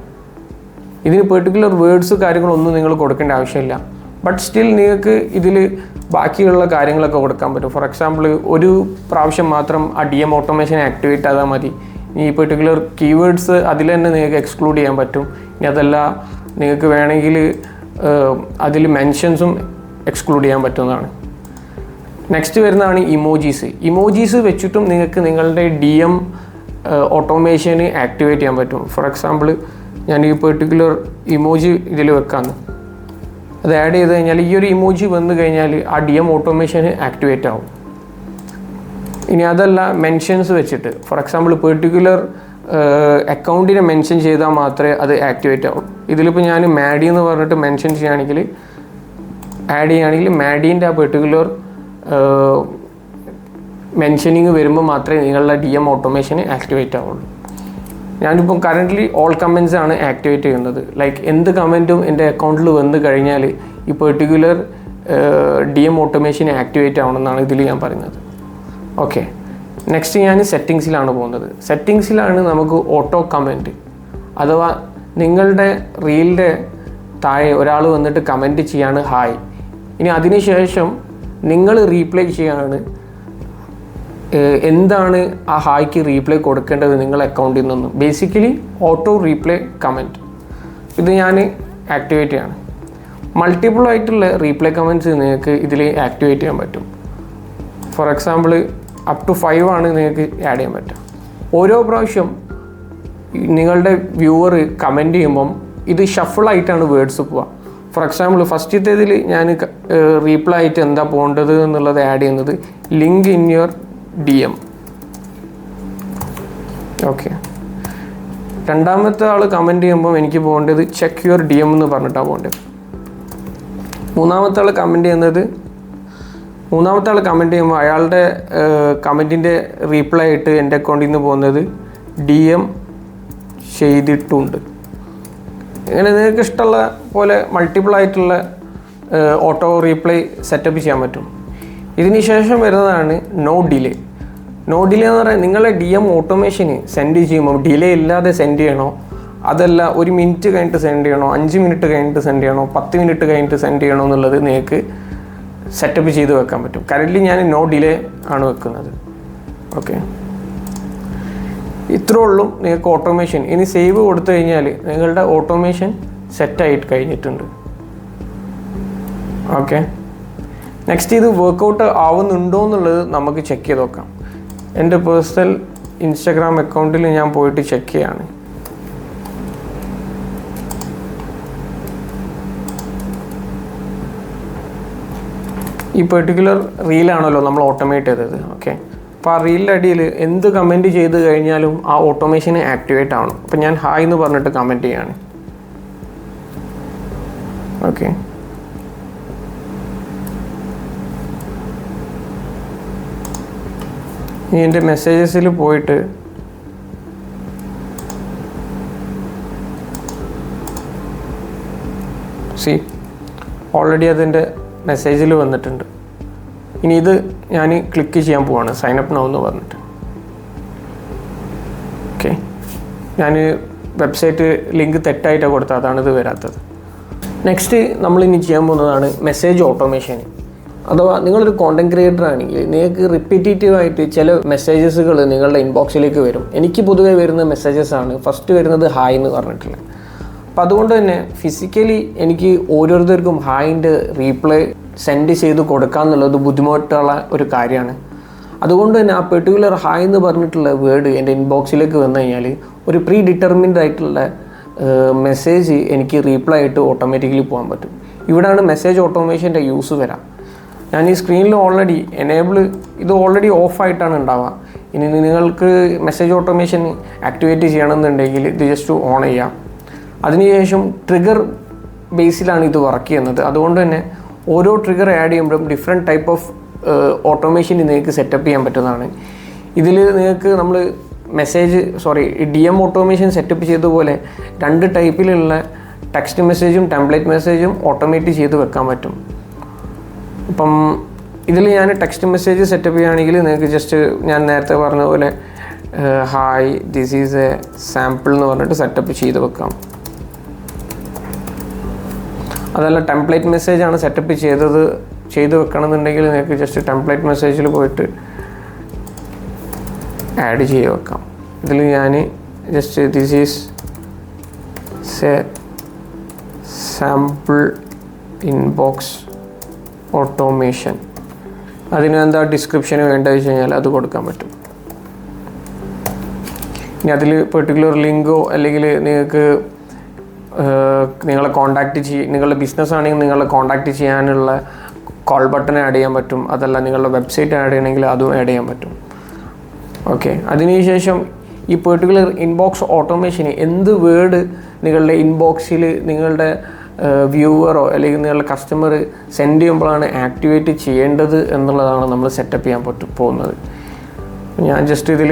ഇതിന് പെർട്ടിക്കുലർ വേർഡ്സ് കാര്യങ്ങളൊന്നും നിങ്ങൾ കൊടുക്കേണ്ട ആവശ്യമില്ല. ബട്ട് സ്റ്റിൽ നിങ്ങൾക്ക് ഇതിൽ ബാക്കിയുള്ള കാര്യങ്ങളൊക്കെ കൊടുക്കാൻ പറ്റും. ഫോർ എക്സാമ്പിൾ ഒരു പ്രാവശ്യം മാത്രം ആ DM ഓട്ടോമേഷൻ ആക്ടിവേറ്റ് ആകാൻ മതി. ഈ പെർട്ടിക്കുലർ കീവേഡ്സ് അതിൽ തന്നെ നിങ്ങൾക്ക് എക്സ്ക്ലൂഡ് ചെയ്യാൻ പറ്റും. ഇനി അതല്ല നിങ്ങൾക്ക് വേണമെങ്കിൽ അതിൽ മെൻഷൻസും എക്സ്ക്ലൂഡ് ചെയ്യാൻ പറ്റുന്നതാണ്. നെക്സ്റ്റ് വരുന്നതാണ് ഇമോജീസ്. ഇമോജീസ് വെച്ചിട്ടും നിങ്ങൾക്ക് നിങ്ങളുടെ DM ഓട്ടോമേഷന് ആക്ടിവേറ്റ് ചെയ്യാൻ പറ്റും. ഫോർ എക്സാമ്പിൾ ഞാൻ ഈ പെർട്ടിക്കുലർ ഇമോജി ഇതിൽ വെക്കാമെന്ന്, അത് ആഡ് ചെയ്ത് കഴിഞ്ഞാൽ ഈ ഒരു ഇമോജി വന്നു കഴിഞ്ഞാൽ ആ DM ഓട്ടോമേഷന് ആക്ടിവേറ്റ് ആവും. ഇനി അതല്ല മെൻഷൻസ് വെച്ചിട്ട് ഫോർ എക്സാമ്പിൾ പെർട്ടിക്കുലർ അക്കൗണ്ടിനെ മെൻഷൻ ചെയ്താൽ മാത്രമേ അത് ആക്ടിവേറ്റ് ആവും. ഇതിലിപ്പോൾ ഞാൻ മാഡി എന്ന് പറഞ്ഞിട്ട് മെൻഷൻ ചെയ്യുകയാണെങ്കിൽ ആഡ് ചെയ്യുകയാണെങ്കിൽ മാഡീൻ്റെ ആ പെർട്ടിക്കുലർ മെൻഷനിങ് വരുമ്പോൾ മാത്രമേ നിങ്ങളുടെ DM ഓട്ടോമേഷന് ആക്ടിവേറ്റ് ആവുള്ളൂ. ഞാനിപ്പം കറൻ്റ്ലി ഓൾ കമൻറ്റ്സ് ആണ് ആക്ടിവേറ്റ് ചെയ്യുന്നത്. ലൈക്ക് എന്ത് കമൻറ്റും എൻ്റെ അക്കൗണ്ടിൽ വന്നു കഴിഞ്ഞാൽ ഈ പെർട്ടിക്കുലർ DM ഓട്ടോമേഷൻ ആക്ടിവേറ്റ് ആവണമെന്നാണ് ഇതിൽ ഞാൻ പറയുന്നത്. ഓക്കെ, നെക്സ്റ്റ് ഞാൻ സെറ്റിങ്സിലാണ് പോകുന്നത്. സെറ്റിങ്സിലാണ് നമുക്ക് ഓട്ടോ കമൻറ്റ്, അഥവാ നിങ്ങളുടെ റീലിൻ്റെ താഴെ ഒരാൾ വന്നിട്ട് കമൻറ്റ് ചെയ്യാണ് ഹായ്, ഇനി അതിനുശേഷം നിങ്ങൾ റീപ്ലൈ ചെയ്യാണ് എന്താണ് ആ ഹായ്ക്ക് റീപ്ലൈ കൊടുക്കേണ്ടത് നിങ്ങളുടെ അക്കൗണ്ടിൽ നിന്നും. ബേസിക്കലി ഓട്ടോ റീപ്ലൈ കമൻറ്റ് ഇത് ഞാൻ ആക്ടിവേറ്റ് ചെയ്യാണ്. മൾട്ടിപ്പിൾ ആയിട്ടുള്ള റീപ്ലൈ കമൻറ്റ്സ് നിങ്ങൾക്ക് ഇതിൽ ആക്ടിവേറ്റ് ചെയ്യാൻ പറ്റും. ഫോർ എക്സാമ്പിൾ അപ് ടു 5 ആണ് നിങ്ങൾക്ക് ആഡ് ചെയ്യാൻ പറ്റുക. ഓരോ പ്രാവശ്യം നിങ്ങളുടെ വ്യൂവർ കമൻറ്റ് ചെയ്യുമ്പം ഇത് ഷഫിളായിട്ടാണ് വേർഡ്സ് പോവുക. ഫോർ എക്സാമ്പിൾ ഫസ്റ്റത്തേതിൽ ഞാൻ റീപ്ലൈ ആയിട്ട് എന്താ പോകേണ്ടത് എന്നുള്ളത് ആഡ് ചെയ്യുന്നത് link in your DM. Okay, രണ്ടാമത്തെ ആൾ കമൻറ്റ് ചെയ്യുമ്പോൾ എനിക്ക് പോകേണ്ടത് ചെക്ക് യുവർ DM എന്ന് പറഞ്ഞിട്ടാണ് പോകേണ്ടത്. മൂന്നാമത്തെ ആൾ കമൻറ്റ് ചെയ്യുമ്പോൾ അയാളുടെ കമൻറ്റിൻ്റെ റീപ്ലൈ ആയിട്ട് എൻ്റെ അക്കൗണ്ടിൽ നിന്ന് പോകുന്നത് DM ചെയ്തിട്ടുണ്ട്. ഇങ്ങനെ നിങ്ങൾക്ക് ഇഷ്ടമുള്ള പോലെ മൾട്ടിപ്പിൾ ആയിട്ടുള്ള ഓട്ടോ റീപ്ലൈ സെറ്റപ്പ് ചെയ്യാൻ പറ്റും. ഇതിന് ശേഷം വരുന്നതാണ് നോ ഡിലേ. നോ ഡിലേ എന്ന് പറഞ്ഞാൽ നിങ്ങളെ DM ഓട്ടോമേഷന് സെൻഡ് ചെയ്യുമ്പോൾ ഡിലേ ഇല്ലാതെ സെൻഡ് ചെയ്യണോ, അതല്ല 1 മിനിറ്റ് കഴിഞ്ഞിട്ട് സെൻഡ് ചെയ്യണോ, 5 മിനിറ്റ് കഴിഞ്ഞിട്ട് സെൻഡ് ചെയ്യണോ, 10 മിനിറ്റ് കഴിഞ്ഞിട്ട് സെൻഡ് ചെയ്യണോ എന്നുള്ളത് നിങ്ങൾക്ക് സെറ്റപ്പ് ചെയ്ത് വെക്കാൻ പറ്റും. കറൻ്റ്ലി ഞാൻ നോ ഡിലേ ആണ് വെക്കുന്നത്. ഓക്കെ, ഇത്രേ ഉള്ളൂ നിങ്ങൾക്ക് ഓട്ടോമേഷൻ. ഇനി സേവ് കൊടുത്തു കഴിഞ്ഞാൽ നിങ്ങളുടെ ഓട്ടോമേഷൻ സെറ്റായിട്ട് കഴിഞ്ഞിട്ടുണ്ട്. ഓക്കെ, നെക്സ്റ്റ് ഇത് വർക്കൗട്ട് ആവുന്നുണ്ടോ എന്നുള്ളത് നമുക്ക് ചെക്ക് ചെയ്ത് നോക്കാം. എൻ്റെ പേഴ്സണൽ ഇൻസ്റ്റാഗ്രാം അക്കൗണ്ടിൽ ഞാൻ പോയിട്ട് ചെക്ക് ചെയ്യാണ്. ഈ പെർട്ടിക്കുലർ റീലാണല്ലോ നമ്മൾ ഓട്ടോമേറ്റ് ചെയ്തത്. ഓക്കെ, അപ്പോൾ ആ റീലിൻ്റെ അടിയിൽ എന്ത് കമൻറ്റ് ചെയ്ത് കഴിഞ്ഞാലും ആ ഓട്ടോമേഷൻ ആക്ടിവേറ്റ് ആവണം. അപ്പോൾ ഞാൻ ഹായ് എന്ന് പറഞ്ഞിട്ട് കമൻറ്റ് ചെയ്യാണ്. ഓക്കെ, ഇനി എൻ്റെ മെസ്സേജസിൽ പോയിട്ട് ഓൾറെഡി അതിൻ്റെ മെസ്സേജിൽ വന്നിട്ടുണ്ട്. ഇനി ഇത് ഞാൻ ക്ലിക്ക് ചെയ്യാൻ പോവാണ്, സൈൻ അപ്പ് നൗ എന്ന് പറഞ്ഞിട്ട്. ഓക്കെ, ഞാൻ വെബ്സൈറ്റ് ലിങ്ക് തെറ്റായിട്ടാണ് കൊടുത്തത്, അതാണ് ഇത് വരാത്തത്. നെക്സ്റ്റ് നമ്മളിനി ചെയ്യാൻ പോകുന്നതാണ് മെസ്സേജ് ഓട്ടോമേഷൻ. അഥവാ നിങ്ങളൊരു കോണ്ടൻറ് ക്രിയേറ്റർ ആണെങ്കിൽ നിങ്ങൾക്ക് റിപ്പീറ്റേറ്റീവായിട്ട് ചില മെസ്സേജസുകൾ നിങ്ങളുടെ ഇൻബോക്സിലേക്ക് വരും. എനിക്ക് പൊതുവേ വരുന്ന മെസ്സേജസ് ആണ് ഫസ്റ്റ് വരുന്നത് ഹായ് എന്ന് പറഞ്ഞിട്ടുള്ളത്. അപ്പം അതുകൊണ്ട് തന്നെ ഫിസിക്കലി എനിക്ക് ഓരോരുത്തർക്കും ഹായിൻ്റെ റീപ്ലൈ സെൻഡ് ചെയ്ത് കൊടുക്കുക എന്നുള്ളത് ബുദ്ധിമുട്ടുള്ള ഒരു കാര്യമാണ്. അതുകൊണ്ട് തന്നെ ആ പെർട്ടിക്കുലർ ഹായ് എന്ന് പറഞ്ഞിട്ടുള്ള വേർഡ് എൻ്റെ ഇൻബോക്സിലേക്ക് വന്നു കഴിഞ്ഞാൽ ഒരു പ്രീ ഡിറ്റർമിൻഡ് ആയിട്ടുള്ള മെസ്സേജ് എനിക്ക് റീപ്ലൈ ആയിട്ട് ഓട്ടോമാറ്റിക്കലി പോകാൻ പറ്റും. ഇവിടെയാണ് മെസ്സേജ് ഓട്ടോമേഷൻ്റെ യൂസ് വരാം. ഞാൻ ഈ സ്ക്രീനിൽ ഓൾറെഡി ഇത് ഓൾറെഡി ഓഫായിട്ടാണ് ഉണ്ടാവുക. ഇനി നിങ്ങൾക്ക് മെസ്സേജ് ഓട്ടോമേഷൻ ആക്ടിവേറ്റ് ചെയ്യണമെന്നുണ്ടെങ്കിൽ ഇത് ജസ്റ്റ് ഓൺ ചെയ്യാം. അതിനുശേഷം ട്രിഗർ ബേസിലാണ് ഇത് വർക്ക് ചെയ്യുന്നത്. അതുകൊണ്ട് തന്നെ ഓരോ ട്രിഗർ ആഡ് ചെയ്യുമ്പോഴും ഡിഫറെൻറ്റ് ടൈപ്പ് ഓഫ് ഓട്ടോമേഷൻ നിങ്ങൾക്ക് സെറ്റപ്പ് ചെയ്യാൻ പറ്റുന്നതാണ്. ഇതിൽ നിങ്ങൾക്ക് നമ്മൾ DM ഓട്ടോമേഷൻ സെറ്റപ്പ് ചെയ്തതുപോലെ 2 ടൈപ്പിലുള്ള ടെക്സ്റ്റ് മെസ്സേജും ടെംപ്ലേറ്റ് മെസ്സേജും ഓട്ടോമേറ്റ് ചെയ്ത് വെക്കാൻ പറ്റും. അപ്പം ഇതിൽ ഞാൻ ടെക്സ്റ്റ് മെസ്സേജ് സെറ്റപ്പ് ചെയ്യുകയാണെങ്കിൽ നിങ്ങൾക്ക് ജസ്റ്റ് ഞാൻ നേരത്തെ പറഞ്ഞ പോലെ hi this is A sample എന്ന് പറഞ്ഞിട്ട് സെറ്റപ്പ് ചെയ്ത് വെക്കാം. അതല്ല ടെംപ്ലേറ്റ് മെസ്സേജാണ് സെറ്റപ്പ് ചെയ്ത് വെക്കണമെന്നുണ്ടെങ്കിൽ നിങ്ങൾക്ക് ജസ്റ്റ് ടെംപ്ലേറ്റ് മെസ്സേജിൽ പോയിട്ട് ആഡ് ചെയ്ത് വെക്കാം. ഇതിൽ ഞാൻ just this is A sample inbox automation, അതിന് എന്താ ഡിസ്ക്രിപ്ഷന് വേണ്ടത് വെച്ച് കഴിഞ്ഞാൽ അത് കൊടുക്കാൻ പറ്റും. ഇനി അതിൽ പെർട്ടിക്കുലർ ലിങ്കോ അല്ലെങ്കിൽ നിങ്ങൾക്ക് നിങ്ങളെ നിങ്ങളുടെ ബിസിനസ് ആണെങ്കിൽ നിങ്ങളെ കോൺടാക്റ്റ് ചെയ്യാനുള്ള കോൾ ബട്ടൺ ആഡ് ചെയ്യാൻ പറ്റും. അതല്ല നിങ്ങളുടെ വെബ്സൈറ്റ് ആഡ് ചെയ്യണമെങ്കിൽ അതും ആഡ് ചെയ്യാൻ പറ്റും. ഓക്കെ, അതിനുശേഷം ഈ പെർട്ടിക്കുലർ ഇൻബോക്സ് ഓട്ടോമേഷന് എന്ത് വേർഡ് നിങ്ങളുടെ ഇൻബോക്സിൽ നിങ്ങളുടെ വ്യൂവറോ അല്ലെങ്കിൽ നിങ്ങളുടെ കസ്റ്റമർ സെൻഡ് ചെയ്യുമ്പോഴാണ് ആക്ടിവേറ്റ് ചെയ്യേണ്ടത് എന്നുള്ളതാണ് നമ്മൾ സെറ്റപ്പ് ചെയ്യാൻ പോകുന്നത്. ഞാൻ ജസ്റ്റ് ഇതിൽ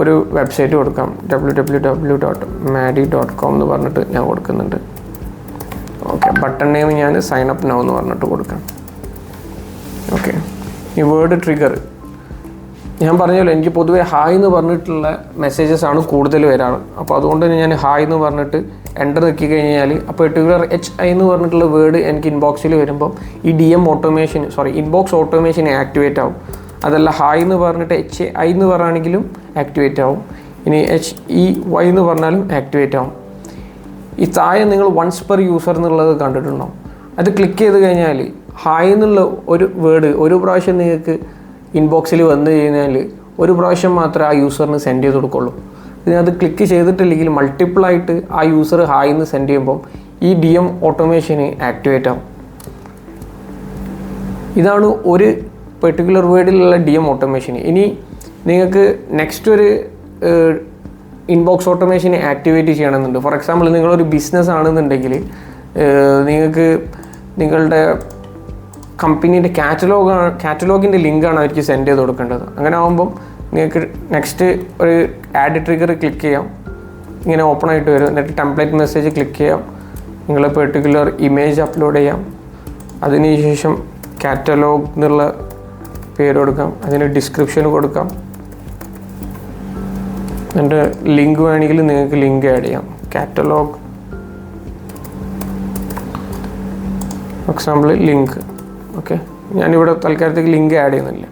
ഒരു വെബ്സൈറ്റ് കൊടുക്കാം, www.madi.com എന്ന് പറഞ്ഞിട്ട് ഞാൻ കൊടുക്കുന്നുണ്ട്. ഓക്കെ, ബട്ടൺ നെയിം ഞാൻ സൈൻ അപ്പ് നൗ എന്ന് പറഞ്ഞിട്ട് കൊടുക്കാം. ഓക്കെ, ഈ വേർഡ് ട്രിഗർ ഞാൻ പറഞ്ഞല്ലോ, എനിക്ക് പൊതുവേ ഹായ് എന്ന് പറഞ്ഞിട്ടുള്ള മെസ്സേജസ് ആണ് കൂടുതൽ വരാറ്. അപ്പോൾ അതുകൊണ്ട് തന്നെ ഞാൻ ഹായ് എന്ന് പറഞ്ഞിട്ട് എൻ്റർ നിൽക്കി കഴിഞ്ഞാൽ ആ പെർട്ടിക്കുലർ HI എന്ന് പറഞ്ഞിട്ടുള്ള വേർഡ് എനിക്ക് ഇൻബോക്സിൽ വരുമ്പം ഈ ഇൻബോക്സ് ഓട്ടോമേഷൻ ആക്ടിവേറ്റ് ആവും. അതല്ല ഹായ് എന്ന് പറഞ്ഞിട്ട് HI എന്ന് പറയുകയാണെങ്കിലും ആക്ടിവേറ്റ് ആവും. ഇനി HEY എന്ന് പറഞ്ഞാലും ആക്ടിവേറ്റ് ആവും. ഈ താഴെ നിങ്ങൾ വൺസ് പെർ യൂസർ എന്നുള്ളത് കണ്ടിട്ടുണ്ടോ? അത് ക്ലിക്ക് ചെയ്ത് കഴിഞ്ഞാൽ ഹായ് എന്നുള്ള ഒരു വേർഡ് ഒരു പ്രാവശ്യം നിങ്ങൾക്ക് ഇൻബോക്സിൽ വന്നു കഴിഞ്ഞാൽ ഒരു പ്രാവശ്യം മാത്രമേ ആ യൂസറിന് സെൻഡ് ചെയ്ത് കൊടുക്കുള്ളൂ. ഇതിനകത്ത് ക്ലിക്ക് ചെയ്തിട്ടില്ലെങ്കിൽ മൾട്ടിപ്പിളായിട്ട് ആ യൂസർ ഹായ് എന്ന് സെൻഡ് ചെയ്യുമ്പം ഈ DM ഓട്ടോമേഷന് ആക്ടിവേറ്റ് ആവും. ഇതാണ് ഒരു പെർട്ടിക്കുലർ വേർഡിലുള്ള DM ഓട്ടോമേഷൻ. ഇനി നിങ്ങൾക്ക് നെക്സ്റ്റ് ഒരു ഇൻബോക്സ് ഓട്ടോമേഷനെ ആക്ടിവേറ്റ് ചെയ്യണമെന്നുണ്ട്. ഫോർ എക്സാമ്പിൾ നിങ്ങളൊരു ബിസിനസ് ആണെന്നുണ്ടെങ്കിൽ നിങ്ങളുടെ കമ്പനീൻ്റെ കാറ്റലോഗിൻ്റെ ലിങ്കാണ് അവർക്ക് സെൻഡ് ചെയ്ത് കൊടുക്കേണ്ടത്. അങ്ങനെ ആകുമ്പം നിങ്ങൾക്ക് നെക്സ്റ്റ് ഒരു ആഡ് ട്രിഗർ ക്ലിക്ക് ചെയ്യാം, ഇങ്ങനെ ഓപ്പൺ ആയിട്ട് വരും. എന്നിട്ട് ടെംപ്ലേറ്റ് മെസ്സേജ് ക്ലിക്ക് ചെയ്യാം, നിങ്ങൾ പെർട്ടിക്കുലർ ഇമേജ് അപ്ലോഡ് ചെയ്യാം. അതിനുശേഷം കാറ്റലോഗ് എന്നുള്ള പേര് കൊടുക്കാം, അതിന് ഡിസ്ക്രിപ്ഷൻ കൊടുക്കാം. എന്നിട്ട് ലിങ്ക് വേണമെങ്കിൽ നിങ്ങൾക്ക് ലിങ്ക് ആഡ് ചെയ്യാം. Catalogue for example link. Okay, ഞാനിവിടെ തൽക്കാലത്തേക്ക് ലിങ്ക് ആഡ് ചെയ്യുന്നില്ല.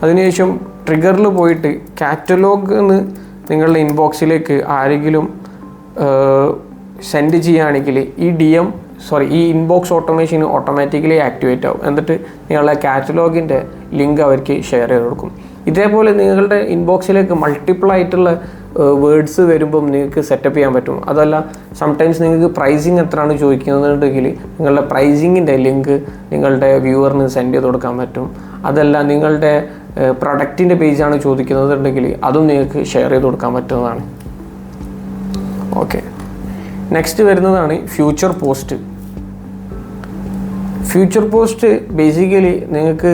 അതിനുശേഷം ട്രിഗറിൽ പോയിട്ട് കാറ്റലോഗ് എന്ന് നിങ്ങളുടെ ഇൻബോക്സിലേക്ക് ആരെങ്കിലും സെൻഡ് ചെയ്യുകയാണെങ്കിൽ ഈ DM ഈ ഇൻബോക്സ് ഓട്ടോമേഷൻ ഓട്ടോമാറ്റിക്കലി ആക്ടിവേറ്റ് ആവും. എന്നിട്ട് നിങ്ങളുടെ കാറ്റലോഗിൻ്റെ ലിങ്ക് അവർക്ക് ഷെയർ ചെയ്ത് കൊടുക്കും. ഇതേപോലെ നിങ്ങളുടെ ഇൻബോക്സിലേക്ക് മൾട്ടിപ്പിൾ ആയിട്ടുള്ള വേർഡ്സ് വരുമ്പം നിങ്ങൾക്ക് സെറ്റപ്പ് ചെയ്യാൻ പറ്റും. അതല്ല സംടൈംസ് നിങ്ങൾക്ക് പ്രൈസിങ് എത്രയാണ് ചോദിക്കുന്നുണ്ടെങ്കിൽ നിങ്ങളുടെ പ്രൈസിങ്ങിൻ്റെ ലിങ്ക് നിങ്ങളുടെ വ്യൂവറിന് സെൻഡ് ചെയ്ത് കൊടുക്കാൻ പറ്റും. അതല്ല നിങ്ങളുടെ പ്രൊഡക്റ്റിൻ്റെ പേജാണ് ചോദിക്കുന്നതുണ്ടെങ്കിൽ അതും നിങ്ങൾക്ക് ഷെയർ ചെയ്ത് കൊടുക്കാൻ പറ്റുന്നതാണ്. ഓക്കെ, നെക്സ്റ്റ് വരുന്നതാണ് future post. Future post basically നിങ്ങൾക്ക്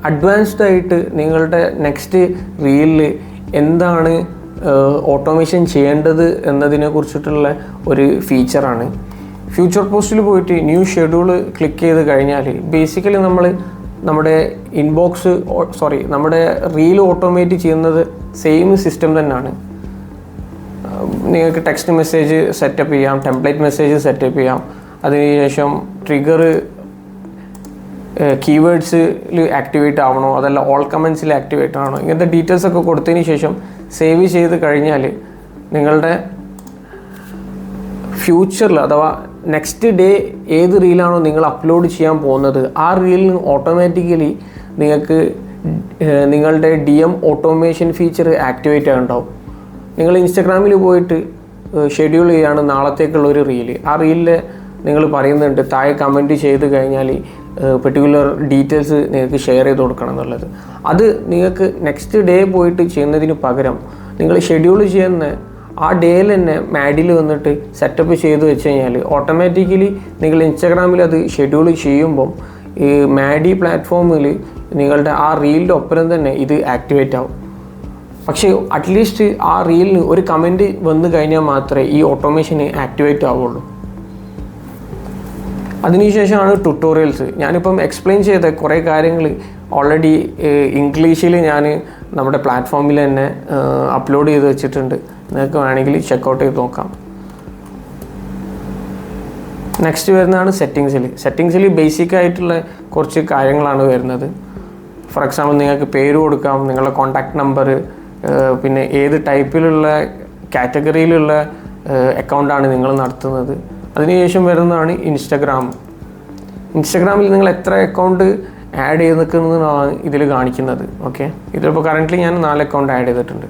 അഡ്വാൻസ്ഡ് ആയിട്ട് നിങ്ങളുടെ നെക്സ്റ്റ് റീലിൽ എന്താണ് ഓട്ടോമേഷൻ ചെയ്യേണ്ടത് എന്നതിനെ കുറിച്ചിട്ടുള്ള ഒരു ഫീച്ചറാണ്. ഫ്യൂച്ചർ പോസ്റ്റിൽ പോയിട്ട് ന്യൂ ഷെഡ്യൂൾ ക്ലിക്ക് ചെയ്ത് കഴിഞ്ഞാൽ ബേസിക്കലി നമ്മുടെ നമ്മുടെ റീൽ ഓട്ടോമേറ്റ് ചെയ്യുന്നത് സെയിം സിസ്റ്റം തന്നെയാണ്. നിങ്ങൾക്ക് ടെക്സ്റ്റ് മെസ്സേജ് സെറ്റപ്പ് ചെയ്യാം, ടെംപ്ലേറ്റ് മെസ്സേജ് സെറ്റപ്പ് ചെയ്യാം. അതിനുശേഷം ട്രിഗർ കീവേഡ്സിൽ ആക്ടിവേറ്റ് ആവണോ അതല്ല ഓൾ കമൻസിൽ ആക്ടിവേറ്റ് ആവണോ, ഇങ്ങനത്തെ ഡീറ്റെയിൽസ് ഒക്കെ കൊടുത്തതിന് ശേഷം സേവ് ചെയ്ത് കഴിഞ്ഞാൽ നിങ്ങളുടെ ഫ്യൂച്ചറിൽ അഥവാ നെക്സ്റ്റ് ഡേ ഏത് റീലാണോ നിങ്ങൾ അപ്ലോഡ് ചെയ്യാൻ പോകുന്നത് ആ റീലിന് ഓട്ടോമാറ്റിക്കലി നിങ്ങൾക്ക് നിങ്ങളുടെ DM ഓട്ടോമേഷൻ ഫീച്ചർ ആക്ടിവേറ്റ് ആയിട്ടുണ്ടാവും. നിങ്ങൾ ഇൻസ്റ്റഗ്രാമിൽ പോയിട്ട് ഷെഡ്യൂൾ ചെയ്യുകയാണ് നാളത്തേക്കുള്ള ഒരു റീല്. ആ റീലിൽ നിങ്ങൾ പറയുന്നുണ്ട് താഴെ കമൻറ്റ് ചെയ്ത് കഴിഞ്ഞാൽ പെർട്ടിക്കുലർ ഡീറ്റെയിൽസ് നിങ്ങൾക്ക് ഷെയർ ചെയ്ത് കൊടുക്കണം എന്നുള്ളത്. അത് നിങ്ങൾക്ക് നെക്സ്റ്റ് ഡേ പോയിട്ട് ചെയ്യുന്നതിന് പകരം നിങ്ങൾ ഷെഡ്യൂൾ ചെയ്യുന്ന ആ ഡേയിൽ തന്നെ മാഡിൽ വന്നിട്ട് സെറ്റപ്പ് ചെയ്ത് വെച്ച് കഴിഞ്ഞാൽ ഓട്ടോമാറ്റിക്കലി നിങ്ങൾ ഇൻസ്റ്റാഗ്രാമിൽ അത് ഷെഡ്യൂൾ ചെയ്യുമ്പം ഈ മാഡി പ്ലാറ്റ്ഫോമിൽ നിങ്ങളുടെ ആ റീലിൻ്റെ ഒപ്പം തന്നെ ഇത് ആക്ടിവേറ്റ് ആവും. പക്ഷേ അറ്റ്ലീസ്റ്റ് ആ റീലിന് ഒരു കമൻറ്റ് വന്നു കഴിഞ്ഞാൽ മാത്രമേ ഈ ഓട്ടോമേഷൻ ആക്ടിവേറ്റ് ആവുള്ളൂ. അതിനുശേഷമാണ് ട്യൂട്ടോറിയൽസ്. ഞാനിപ്പം എക്സ്പ്ലെയിൻ ചെയ്ത കുറേ കാര്യങ്ങൾ ഓൾറെഡി ഇംഗ്ലീഷിൽ ഞാൻ നമ്മുടെ പ്ലാറ്റ്ഫോമിൽ തന്നെ അപ്ലോഡ് ചെയ്ത് വെച്ചിട്ടുണ്ട്. നിങ്ങൾക്ക് വേണമെങ്കിൽ ചെക്കൗട്ട് ചെയ്ത് നോക്കാം. നെക്സ്റ്റ് വരുന്നതാണ് സെറ്റിങ്സിൽ ബേസിക് ആയിട്ടുള്ള കുറച്ച് കാര്യങ്ങളാണ് വരുന്നത്. ഫോർ എക്സാമ്പിൾ നിങ്ങൾക്ക് പേര് കൊടുക്കാം, നിങ്ങളുടെ കോൺടാക്റ്റ് നമ്പർ, പിന്നെ ഏത് ടൈപ്പിലുള്ള കാറ്റഗറിയിലുള്ള അക്കൗണ്ടാണ് നിങ്ങൾ നടത്തുന്നത്. അതിനുശേഷം വരുന്നതാണ് ഇൻസ്റ്റഗ്രാമിൽ നിങ്ങൾ എത്ര അക്കൗണ്ട് ആഡ് ചെയ്ത് നിൽക്കുന്നതാണ് ഇതിൽ കാണിക്കുന്നത്. ഓക്കെ, ഇതിലിപ്പോൾ കറൻ്റ്ലി ഞാൻ 4 അക്കൗണ്ട് ആഡ് ചെയ്തിട്ടുണ്ട്.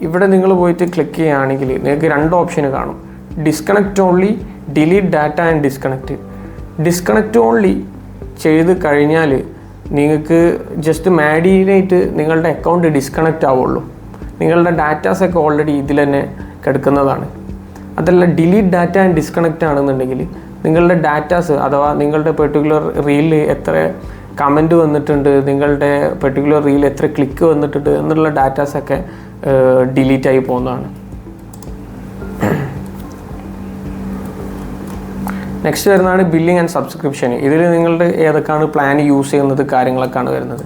ഇവിടെ നിങ്ങൾ പോയിട്ട് ക്ലിക്ക് ചെയ്യുകയാണെങ്കിൽ നിങ്ങൾക്ക് 2 ഓപ്ഷൻ കാണും. Disconnect only, delete data and disconnect only ചെയ്ത് കഴിഞ്ഞാൽ നിങ്ങൾക്ക് ജസ്റ്റ് മാഡിനായിട്ട് നിങ്ങളുടെ അക്കൗണ്ട് ഡിസ്കണക്റ്റ് ആവുള്ളൂ. നിങ്ങളുടെ ഡാറ്റാസൊക്കെ ഓൾറെഡി ഇതിൽ തന്നെ കിടക്കുന്നതാണ്. അതല്ല ഡിലീറ്റ് ഡാറ്റ ആൻഡ് ഡിസ്കണക്റ്റ് ആണെന്നുണ്ടെങ്കിൽ നിങ്ങളുടെ ഡാറ്റാസ് അഥവാ നിങ്ങളുടെ പെർട്ടിക്കുലർ റീലിൽ എത്ര കമൻറ്റ് വന്നിട്ടുണ്ട്, നിങ്ങളുടെ പെർട്ടിക്കുലർ റീൽ എത്ര ക്ലിക്ക് വന്നിട്ടുണ്ട് എന്നുള്ള ഡാറ്റാസൊക്കെ ഡിലീറ്റ് ആയി പോകുന്നതാണ്. നെക്സ്റ്റ് വരുന്നതാണ് ബില്ലിംഗ് ആൻഡ് സബ്സ്ക്രിപ്ഷൻ. ഇതിൽ നിങ്ങളുടെ ഏതൊക്കെയാണ് പ്ലാൻ യൂസ് ചെയ്യുന്നത് കാര്യങ്ങളൊക്കെയാണ് വരുന്നത്.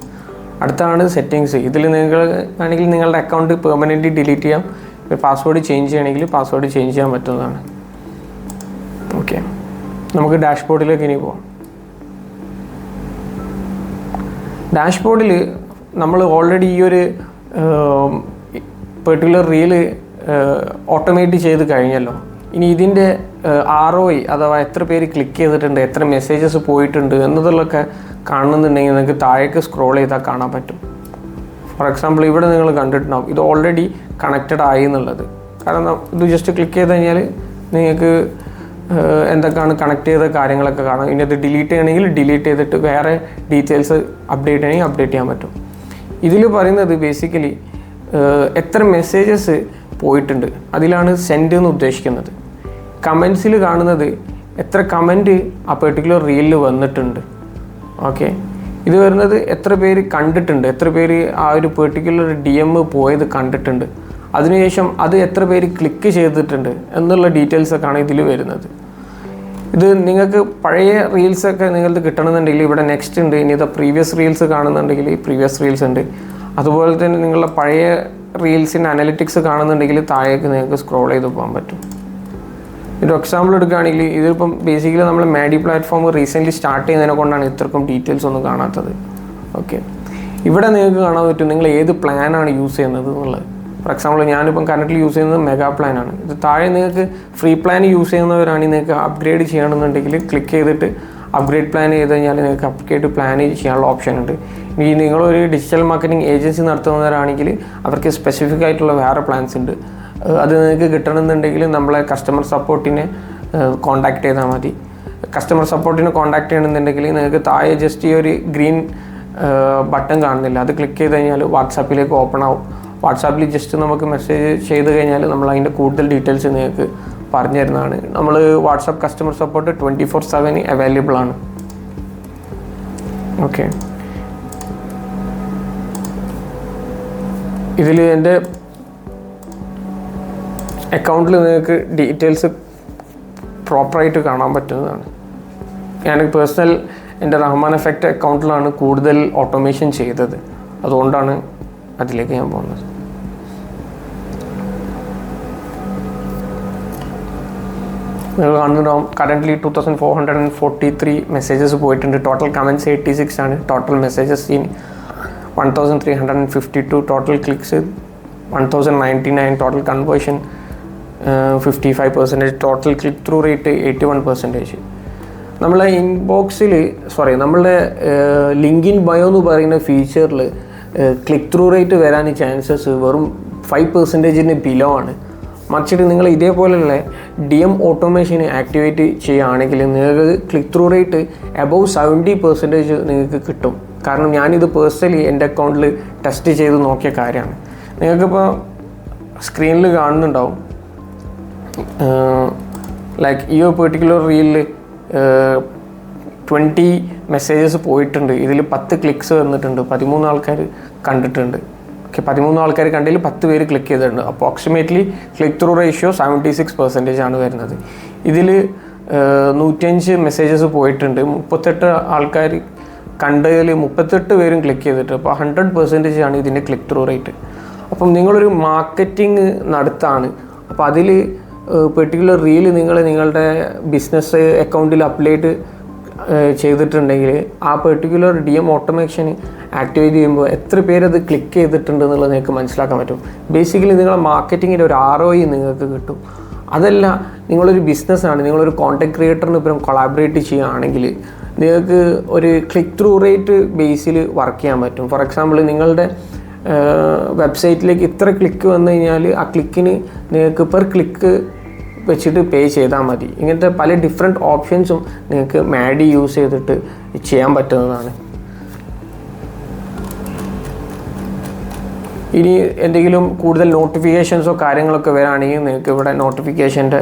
അടുത്താണ് സെറ്റിങ്സ്. ഇതിൽ നിങ്ങൾ ആണെങ്കിൽ നിങ്ങളുടെ അക്കൗണ്ട് പെർമനൻ്റ്ലി ഡിലീറ്റ് ചെയ്യാം. പാസ്വേഡ് ചേഞ്ച് ചെയ്യണമെങ്കിൽ പാസ്വേഡ് ചേഞ്ച് ചെയ്യാൻ പറ്റുന്നതാണ്. ഓക്കെ, നമുക്ക് ഡാഷ്ബോർഡിലേക്ക് ഇനി പോകാം. ഡാഷ്ബോർഡിൽ നമ്മൾ ഓൾറെഡി ഈ ഒരു പെർട്ടിക്കുലർ റീല് ഓട്ടോമേറ്റ് ചെയ്ത് കഴിഞ്ഞല്ലോ. ഇനി ഇതിൻ്റെ ROI അഥവാ എത്ര പേര് ക്ലിക്ക് ചെയ്തിട്ടുണ്ട്, എത്ര മെസ്സേജസ് പോയിട്ടുണ്ട് എന്നതിലൊക്കെ കാണുന്നുണ്ടെങ്കിൽ നിങ്ങൾക്ക് താഴേക്ക് സ്ക്രോൾ ചെയ്താൽ കാണാൻ പറ്റും. ഫോർ എക്സാമ്പിൾ ഇവിടെ നിങ്ങൾ കണ്ടിട്ടുണ്ടാവും ഇത് ഓൾറെഡി കണക്റ്റഡ് ആയി എന്നുള്ളത്. കാരണം ഇത് ജസ്റ്റ് ക്ലിക്ക് ചെയ്ത് കഴിഞ്ഞാൽ നിങ്ങൾക്ക് എന്തൊക്കെയാണ് കണക്ട് ചെയ്ത കാര്യങ്ങളൊക്കെ കാണാം. ഇനി അത് ഡിലീറ്റ് ചെയ്യണമെങ്കിൽ ഡിലീറ്റ് ചെയ്തിട്ട് വേറെ ഡീറ്റെയിൽസ് അപ്ഡേറ്റ് ചെയ്യണമെങ്കിൽ അപ്ഡേറ്റ് ചെയ്യാൻ പറ്റും. ഇതിൽ പറയുന്നത് ബേസിക്കലി എത്ര മെസ്സേജസ് പോയിട്ടുണ്ട് അതിലാണ് സെൻഡ് എന്ന് ഉദ്ദേശിക്കുന്നത്. കമൻസിൽ കാണുന്നത് എത്ര കമൻറ്റ് ആ പെർട്ടിക്കുലർ റീലിൽ വന്നിട്ടുണ്ട്. ഓക്കെ, ഇത് വരുന്നത് എത്ര പേര് കണ്ടിട്ടുണ്ട്, എത്ര പേര് ആ ഒരു പെർട്ടിക്കുലർ DM പോയത് കണ്ടിട്ടുണ്ട്, അതിനുശേഷം അത് എത്ര പേര് ക്ലിക്ക് ചെയ്തിട്ടുണ്ട് എന്നുള്ള ഡീറ്റെയിൽസൊക്കെയാണ് ഇതിൽ വരുന്നത്. ഇത് നിങ്ങൾക്ക് പഴയ റീൽസൊക്കെ നിങ്ങൾക്ക് കിട്ടണമെന്നുണ്ടെങ്കിൽ ഇവിടെ നെക്സ്റ്റ് ഉണ്ട്. ഇനി ഇത് പ്രീവിയസ് റീൽസ് കാണുന്നുണ്ടെങ്കിൽ പ്രീവിയസ് റീൽസ് ഉണ്ട്. അതുപോലെ തന്നെ നിങ്ങളുടെ പഴയ റീൽസിൻ്റെ അനലിറ്റിക്സ് കാണുന്നുണ്ടെങ്കിൽ താഴേക്ക് നിങ്ങൾക്ക് സ്ക്രോൾ ചെയ്ത് പോകാൻ പറ്റും. ഒരു എക്സാമ്പിൾ എടുക്കുകയാണെങ്കിൽ ഇതിപ്പം ബേസിക്കലി നമ്മൾ മാഡി പ്ലാറ്റ്ഫോം റീസെൻ്റ്ലി സ്റ്റാർട്ട് ചെയ്യുന്നതിനെ കൊണ്ടാണ് ഇത്രക്കും ഡീറ്റെയിൽസ് ഒന്നും കാണാത്തത്. ഓക്കെ, ഇവിടെ നിങ്ങൾക്ക് കാണാൻ പറ്റും നിങ്ങൾ ഏത് പ്ലാനാണ് യൂസ് ചെയ്യുന്നത് എന്നുള്ളത്. ഫോർ എക്സാമ്പിൾ ഞാനിപ്പം കറൻ്റ് യൂസ് ചെയ്യുന്നത് മെഗാ പ്ലാനാണ്. ഇത് താഴെ നിങ്ങൾക്ക് ഫ്രീ പ്ലാൻ യൂസ് ചെയ്യുന്നവരാണെങ്കിൽ നിങ്ങൾക്ക് അപ്ഗ്രേഡ് ചെയ്യണമെന്നുണ്ടെങ്കിൽ ക്ലിക്ക് ചെയ്തിട്ട് അപ്ഗ്രേഡ് പ്ലാൻ ചെയ്ത് കഴിഞ്ഞാൽ നിങ്ങൾക്ക് അപ്ഗ്രേഡ് പ്ലാൻ ചെയ്യാനുള്ള ഓപ്ഷൻ ഉണ്ട്. ഇനി നിങ്ങളൊരു ഡിജിറ്റൽ മാർക്കറ്റിംഗ് ഏജൻസി നടത്തുന്നവരാണെങ്കിൽ അവർക്ക് സ്പെസിഫിക് ആയിട്ടുള്ള വേറെ പ്ലാൻസ് ഉണ്ട്. അത് നിങ്ങൾക്ക് കിട്ടണമെന്നുണ്ടെങ്കിൽ നമ്മളെ കസ്റ്റമർ സപ്പോർട്ടിനെ കോൺടാക്ട് ചെയ്താൽ മതി. കസ്റ്റമർ സപ്പോർട്ടിനെ കോൺടാക്ട് ചെയ്യണമെന്നുണ്ടെങ്കിൽ നിങ്ങൾക്ക് താഴെ ജസ്റ്റ് ഈ ഒരു ഗ്രീൻ ബട്ടൺ കാണുന്നില്ല, അത് ക്ലിക്ക് ചെയ്ത് കഴിഞ്ഞാൽ വാട്സാപ്പിലേക്ക് ഓപ്പൺ ആവും. വാട്സാപ്പിൽ ജസ്റ്റ് നമുക്ക് മെസ്സേജ് ചെയ്ത് കഴിഞ്ഞാൽ നമ്മൾ അതിൻ്റെ കൂടുതൽ ഡീറ്റെയിൽസ് നിങ്ങൾക്ക് പറഞ്ഞു തരുന്നതാണ്. നമ്മൾ വാട്സാപ്പ് കസ്റ്റമർ സപ്പോർട്ട് 24/7 അവൈലബിൾ ആണ്. ഓക്കെ, ഇതിൽ എൻ്റെ അക്കൗണ്ടിൽ നിങ്ങൾക്ക് ഡീറ്റെയിൽസ് പ്രോപ്പറായിട്ട് കാണാൻ പറ്റുന്നതാണ്. ഞാൻ പേഴ്സണൽ എൻ്റെ റഹ്മാൻ എഫക്റ്റ് അക്കൗണ്ടിലാണ് കൂടുതൽ ഓട്ടോമേഷൻ ചെയ്തത്, അതുകൊണ്ടാണ് അതിലേക്ക് ഞാൻ പോകുന്നത്. നിങ്ങൾ കാണുന്നുണ്ടാവും കറൻ്റ്ലി 2443 മെസ്സേജസ് പോയിട്ടുണ്ട്. ടോട്ടൽ കമൻറ്റ്സ് 86 ആണ്. Total messages 1352. Total clicks 1099. Total conversion 55%. Total click through rate 81%. നമ്മളെ ഇൻബോക്സിൽ നമ്മളുടെ ലിങ്ക് ഇൻ ബയോ എന്ന് പറയുന്ന ഫീച്ചറിൽ ക്ലിക്ക് ത്രൂ റേറ്റ് വരാൻ ചാൻസസ് വെറും 5% ബിലോ ആണ്. മറിച്ചിട്ട് നിങ്ങൾ ഇതേപോലെയുള്ള DM ഓട്ടോമേഷൻ ആക്ടിവേറ്റ് ചെയ്യുകയാണെങ്കിൽ നിങ്ങൾക്ക് ക്ലിക്ക് ത്രൂ റേറ്റ് എബവ് 70% നിങ്ങൾക്ക് കിട്ടും. കാരണം ഞാനിത് പേഴ്സണലി എൻ്റെ അക്കൗണ്ടിൽ ടെസ്റ്റ് ചെയ്ത് നോക്കിയ കാര്യമാണ്. നിങ്ങൾക്കിപ്പോൾ സ്ക്രീനിൽ കാണുന്നുണ്ടാവും, ലൈക്ക് ഈ ഒരു പെർട്ടിക്കുലർ റീലിൽ 20 മെസ്സേജസ് പോയിട്ടുണ്ട്. ഇതിൽ 10 ക്ലിക്സ് വന്നിട്ടുണ്ട്, 13 ആൾക്കാർ കണ്ടിട്ടുണ്ട്. ഓക്കെ, 13 ആൾക്കാർ കണ്ടതിൽ 10 പേര് ക്ലിക്ക് ചെയ്തിട്ടുണ്ട്. അപ്രോക്സിമേറ്റ്ലി ക്ലിക്ക് ത്രൂ റേഷ്യോ 76% ആണ് വരുന്നത്. ഇതിൽ 105 മെസ്സേജസ് പോയിട്ടുണ്ട്, 38 ആൾക്കാർ കണ്ടതിൽ 38 പേരും ക്ലിക്ക് ചെയ്തിട്ട്. അപ്പോൾ 100% ആണ് ഇതിൻ്റെ ക്ലിക്ക് ത്രൂ റേറ്റ്. അപ്പം നിങ്ങളൊരു മാർക്കറ്റിംഗ് നടത്താണ്, അപ്പോൾ അതിൽ പെർട്ടിക്കുലർ റീൽ നിങ്ങളുടെ ബിസിനസ് അക്കൗണ്ടിൽ അപ്ലോഡ് ചെയ്തിട്ടുണ്ടെങ്കിൽ ആ പെർട്ടിക്കുലർ DM ഓട്ടോമേഷൻ ആക്ടിവേറ്റ് ചെയ്യുമ്പോൾ എത്ര പേരത് ക്ലിക്ക് ചെയ്തിട്ടുണ്ട് എന്നുള്ളത് നിങ്ങൾക്ക് മനസ്സിലാക്കാൻ പറ്റും. ബേസിക്കലി നിങ്ങളുടെ മാർക്കറ്റിങ്ങിൻ്റെ ഒരു ROI നിങ്ങൾക്ക് കിട്ടും. അതല്ല, നിങ്ങളൊരു ബിസിനസ്സാണ്, നിങ്ങളൊരു കോണ്ടന്റ് ക്രിയേറ്ററിന് ഇപ്പം കൊളാബറേറ്റ് ചെയ്യുകയാണെങ്കിൽ നിങ്ങൾക്ക് ഒരു ക്ലിക്ക് ത്രൂ റേറ്റ് ബേസിൽ വർക്ക് ചെയ്യാൻ പറ്റും. ഫോർ എക്സാമ്പിൾ നിങ്ങളുടെ വെബ്സൈറ്റിലേക്ക് ഇത്ര ക്ലിക്ക് വന്നു കഴിഞ്ഞാൽ ആ ക്ലിക്കിന് നിങ്ങൾക്ക് പെർ ക്ലിക്ക് വെച്ചിട്ട് പേ ചെയ്താൽ മതി. ഇങ്ങനത്തെ പല ഡിഫറെൻറ്റ് ഓപ്ഷൻസും നിങ്ങൾക്ക് മാഡി യൂസ് ചെയ്തിട്ട് ചെയ്യാൻ പറ്റുന്നതാണ്. ഇനി എന്തെങ്കിലും കൂടുതൽ നോട്ടിഫിക്കേഷൻസോ കാര്യങ്ങളൊക്കെ വരികയാണെങ്കിൽ നിങ്ങൾക്ക് ഇവിടെ നോട്ടിഫിക്കേഷൻ്റെ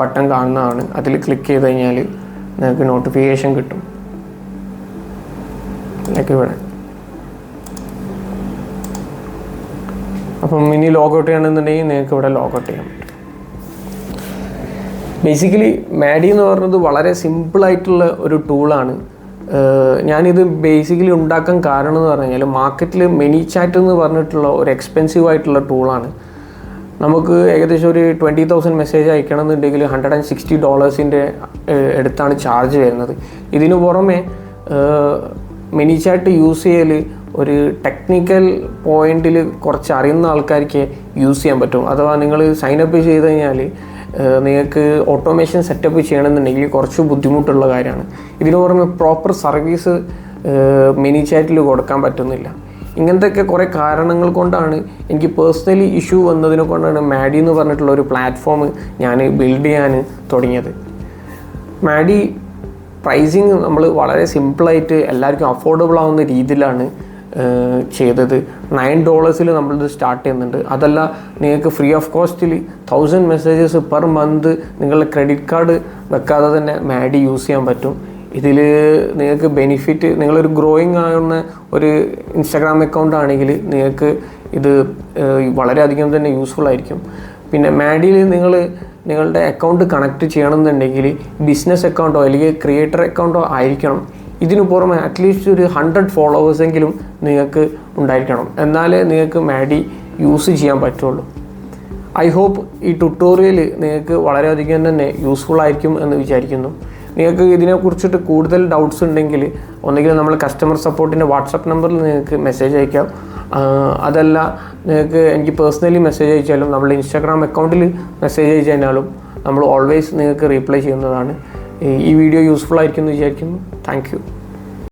ബട്ടൺ കാണുന്നതാണ്. അതിൽ ക്ലിക്ക് ചെയ്ത് കഴിഞ്ഞാൽ നിങ്ങൾക്ക് നോട്ടിഫിക്കേഷൻ കിട്ടും. ലൈക്ക് ഇവിടെ. അപ്പം ഇനി ലോഗൗട്ട് ചെയ്യണമെന്നുണ്ടെങ്കിൽ നിങ്ങൾക്ക് ഇവിടെ ലോഗൗട്ട് ചെയ്യാൻ പറ്റും. ബേസിക്കലി മാഡി എന്ന് പറയുന്നത് വളരെ സിമ്പിളായിട്ടുള്ള ഒരു ടൂളാണ്. ഞാനിത് ബേസിക്കലി ഉണ്ടാക്കാൻ കാരണം എന്ന് പറഞ്ഞു കഴിഞ്ഞാൽ മാർക്കറ്റിൽ മെനി ചാറ്റ് എന്ന് പറഞ്ഞിട്ടുള്ള ഒരു എക്സ്പെൻസീവ് ആയിട്ടുള്ള ടൂളാണ്. നമുക്ക് ഏകദേശം ഒരു 20,000 മെസ്സേജ് അയക്കണം എന്നുണ്ടെങ്കിൽ $160 അടുത്താണ് ചാർജ് വരുന്നത്. ഇതിനു പുറമെ മെനി ചാറ്റ് യൂസ് ചെയ്യൽ ഒരു ടെക്നിക്കൽ പോയിന്റിൽ കുറച്ച് അറിയുന്ന ആൾക്കാർക്ക് യൂസ് ചെയ്യാൻ പറ്റും. അഥവാ നിങ്ങൾ സൈനപ്പ് ചെയ്ത് കഴിഞ്ഞാൽ നിങ്ങൾക്ക് ഓട്ടോമേഷൻ സെറ്റപ്പ് ചെയ്യണമെന്നുണ്ടെങ്കിൽ കുറച്ച് ബുദ്ധിമുട്ടുള്ള കാര്യമാണ്. ഇതിന് പുറമെ പ്രോപ്പർ സർവീസ് മെനി ചാറ്റിൽ കൊടുക്കാൻ പറ്റുന്നില്ല. ഇങ്ങനത്തെയൊക്കെ കുറേ കാരണങ്ങൾ കൊണ്ടാണ് എനിക്ക് പേഴ്സണലി ഇഷ്യൂ വന്നതിനെ കൊണ്ടാണ് മാഡി എന്ന് പറഞ്ഞിട്ടുള്ള ഒരു പ്ലാറ്റ്ഫോം ഞാൻ ബിൽഡ് ചെയ്യാൻ തുടങ്ങിയത്. മാഡി പ്രൈസിങ് നമ്മൾ വളരെ സിമ്പിളായിട്ട് എല്ലാവർക്കും അഫോർഡബിൾ ആവുന്ന രീതിയിലാണ് ചെയ്തത്. $9 നമ്മളിത് സ്റ്റാർട്ട് ചെയ്യുന്നുണ്ട്. അതല്ല, നിങ്ങൾക്ക് ഫ്രീ ഓഫ് കോസ്റ്റിൽ 1000 മെസ്സേജസ് പെർ മന്ത് നിങ്ങളുടെ ക്രെഡിറ്റ് കാർഡ് വെക്കാതെ തന്നെ മാഡി യൂസ് ചെയ്യാൻ പറ്റും. ഇതിൽ നിങ്ങൾക്ക് ബെനിഫിറ്റ്, നിങ്ങളൊരു ഗ്രോയിങ് ആവുന്ന ഒരു ഇൻസ്റ്റാഗ്രാം അക്കൗണ്ട് ആണെങ്കിൽ നിങ്ങൾക്ക് ഇത് വളരെയധികം തന്നെ യൂസ്ഫുൾ ആയിരിക്കും. പിന്നെ മാഡിയിൽ നിങ്ങളുടെ അക്കൗണ്ട് കണക്ട് ചെയ്യണമെന്നുണ്ടെങ്കിൽ ബിസിനസ് അക്കൗണ്ടോ അല്ലെങ്കിൽ ക്രിയേറ്റർ അക്കൗണ്ടോ ആയിരിക്കണം. ഇതിനു പുറമെ അറ്റ്ലീസ്റ്റ് ഒരു 100 ഫോളോവേഴ്സെങ്കിലും നിങ്ങൾക്ക് ഉണ്ടായിരിക്കണം, എന്നാലേ നിങ്ങൾക്ക് മാഡി യൂസ് ചെയ്യാൻ പറ്റുള്ളൂ. ഐ ഹോപ്പ് ഈ ട്യൂട്ടോറിയൽ നിങ്ങൾക്ക് വളരെയധികം തന്നെ യൂസ്ഫുൾ ആയിരിക്കും എന്ന് വിചാരിക്കുന്നു. നിങ്ങൾക്ക് ഇതിനെക്കുറിച്ചിട്ട് കൂടുതൽ ഡൗട്ട്സ് ഉണ്ടെങ്കിൽ ഒന്നുകിൽ നമ്മൾ കസ്റ്റമർ സപ്പോർട്ടിൻ്റെ വാട്സപ്പ് നമ്പറിൽ നിങ്ങൾക്ക് മെസ്സേജ് അയക്കാം, അതല്ല നിങ്ങൾക്ക് എനിക്ക് പേഴ്സണലി മെസ്സേജ് അയച്ചാലും നമ്മുടെ ഇൻസ്റ്റാഗ്രാം അക്കൗണ്ടിൽ മെസ്സേജ് അയച്ചു കഴിഞ്ഞാലും നമ്മൾ ഓൾവേസ് നിങ്ങൾക്ക് റീപ്ലൈ ചെയ്യുന്നതാണ്. ഈ വീഡിയോ യൂസ്ഫുൾ ആയിരിക്കും എന്ന് വിചാരിക്കുന്നു. Thank you.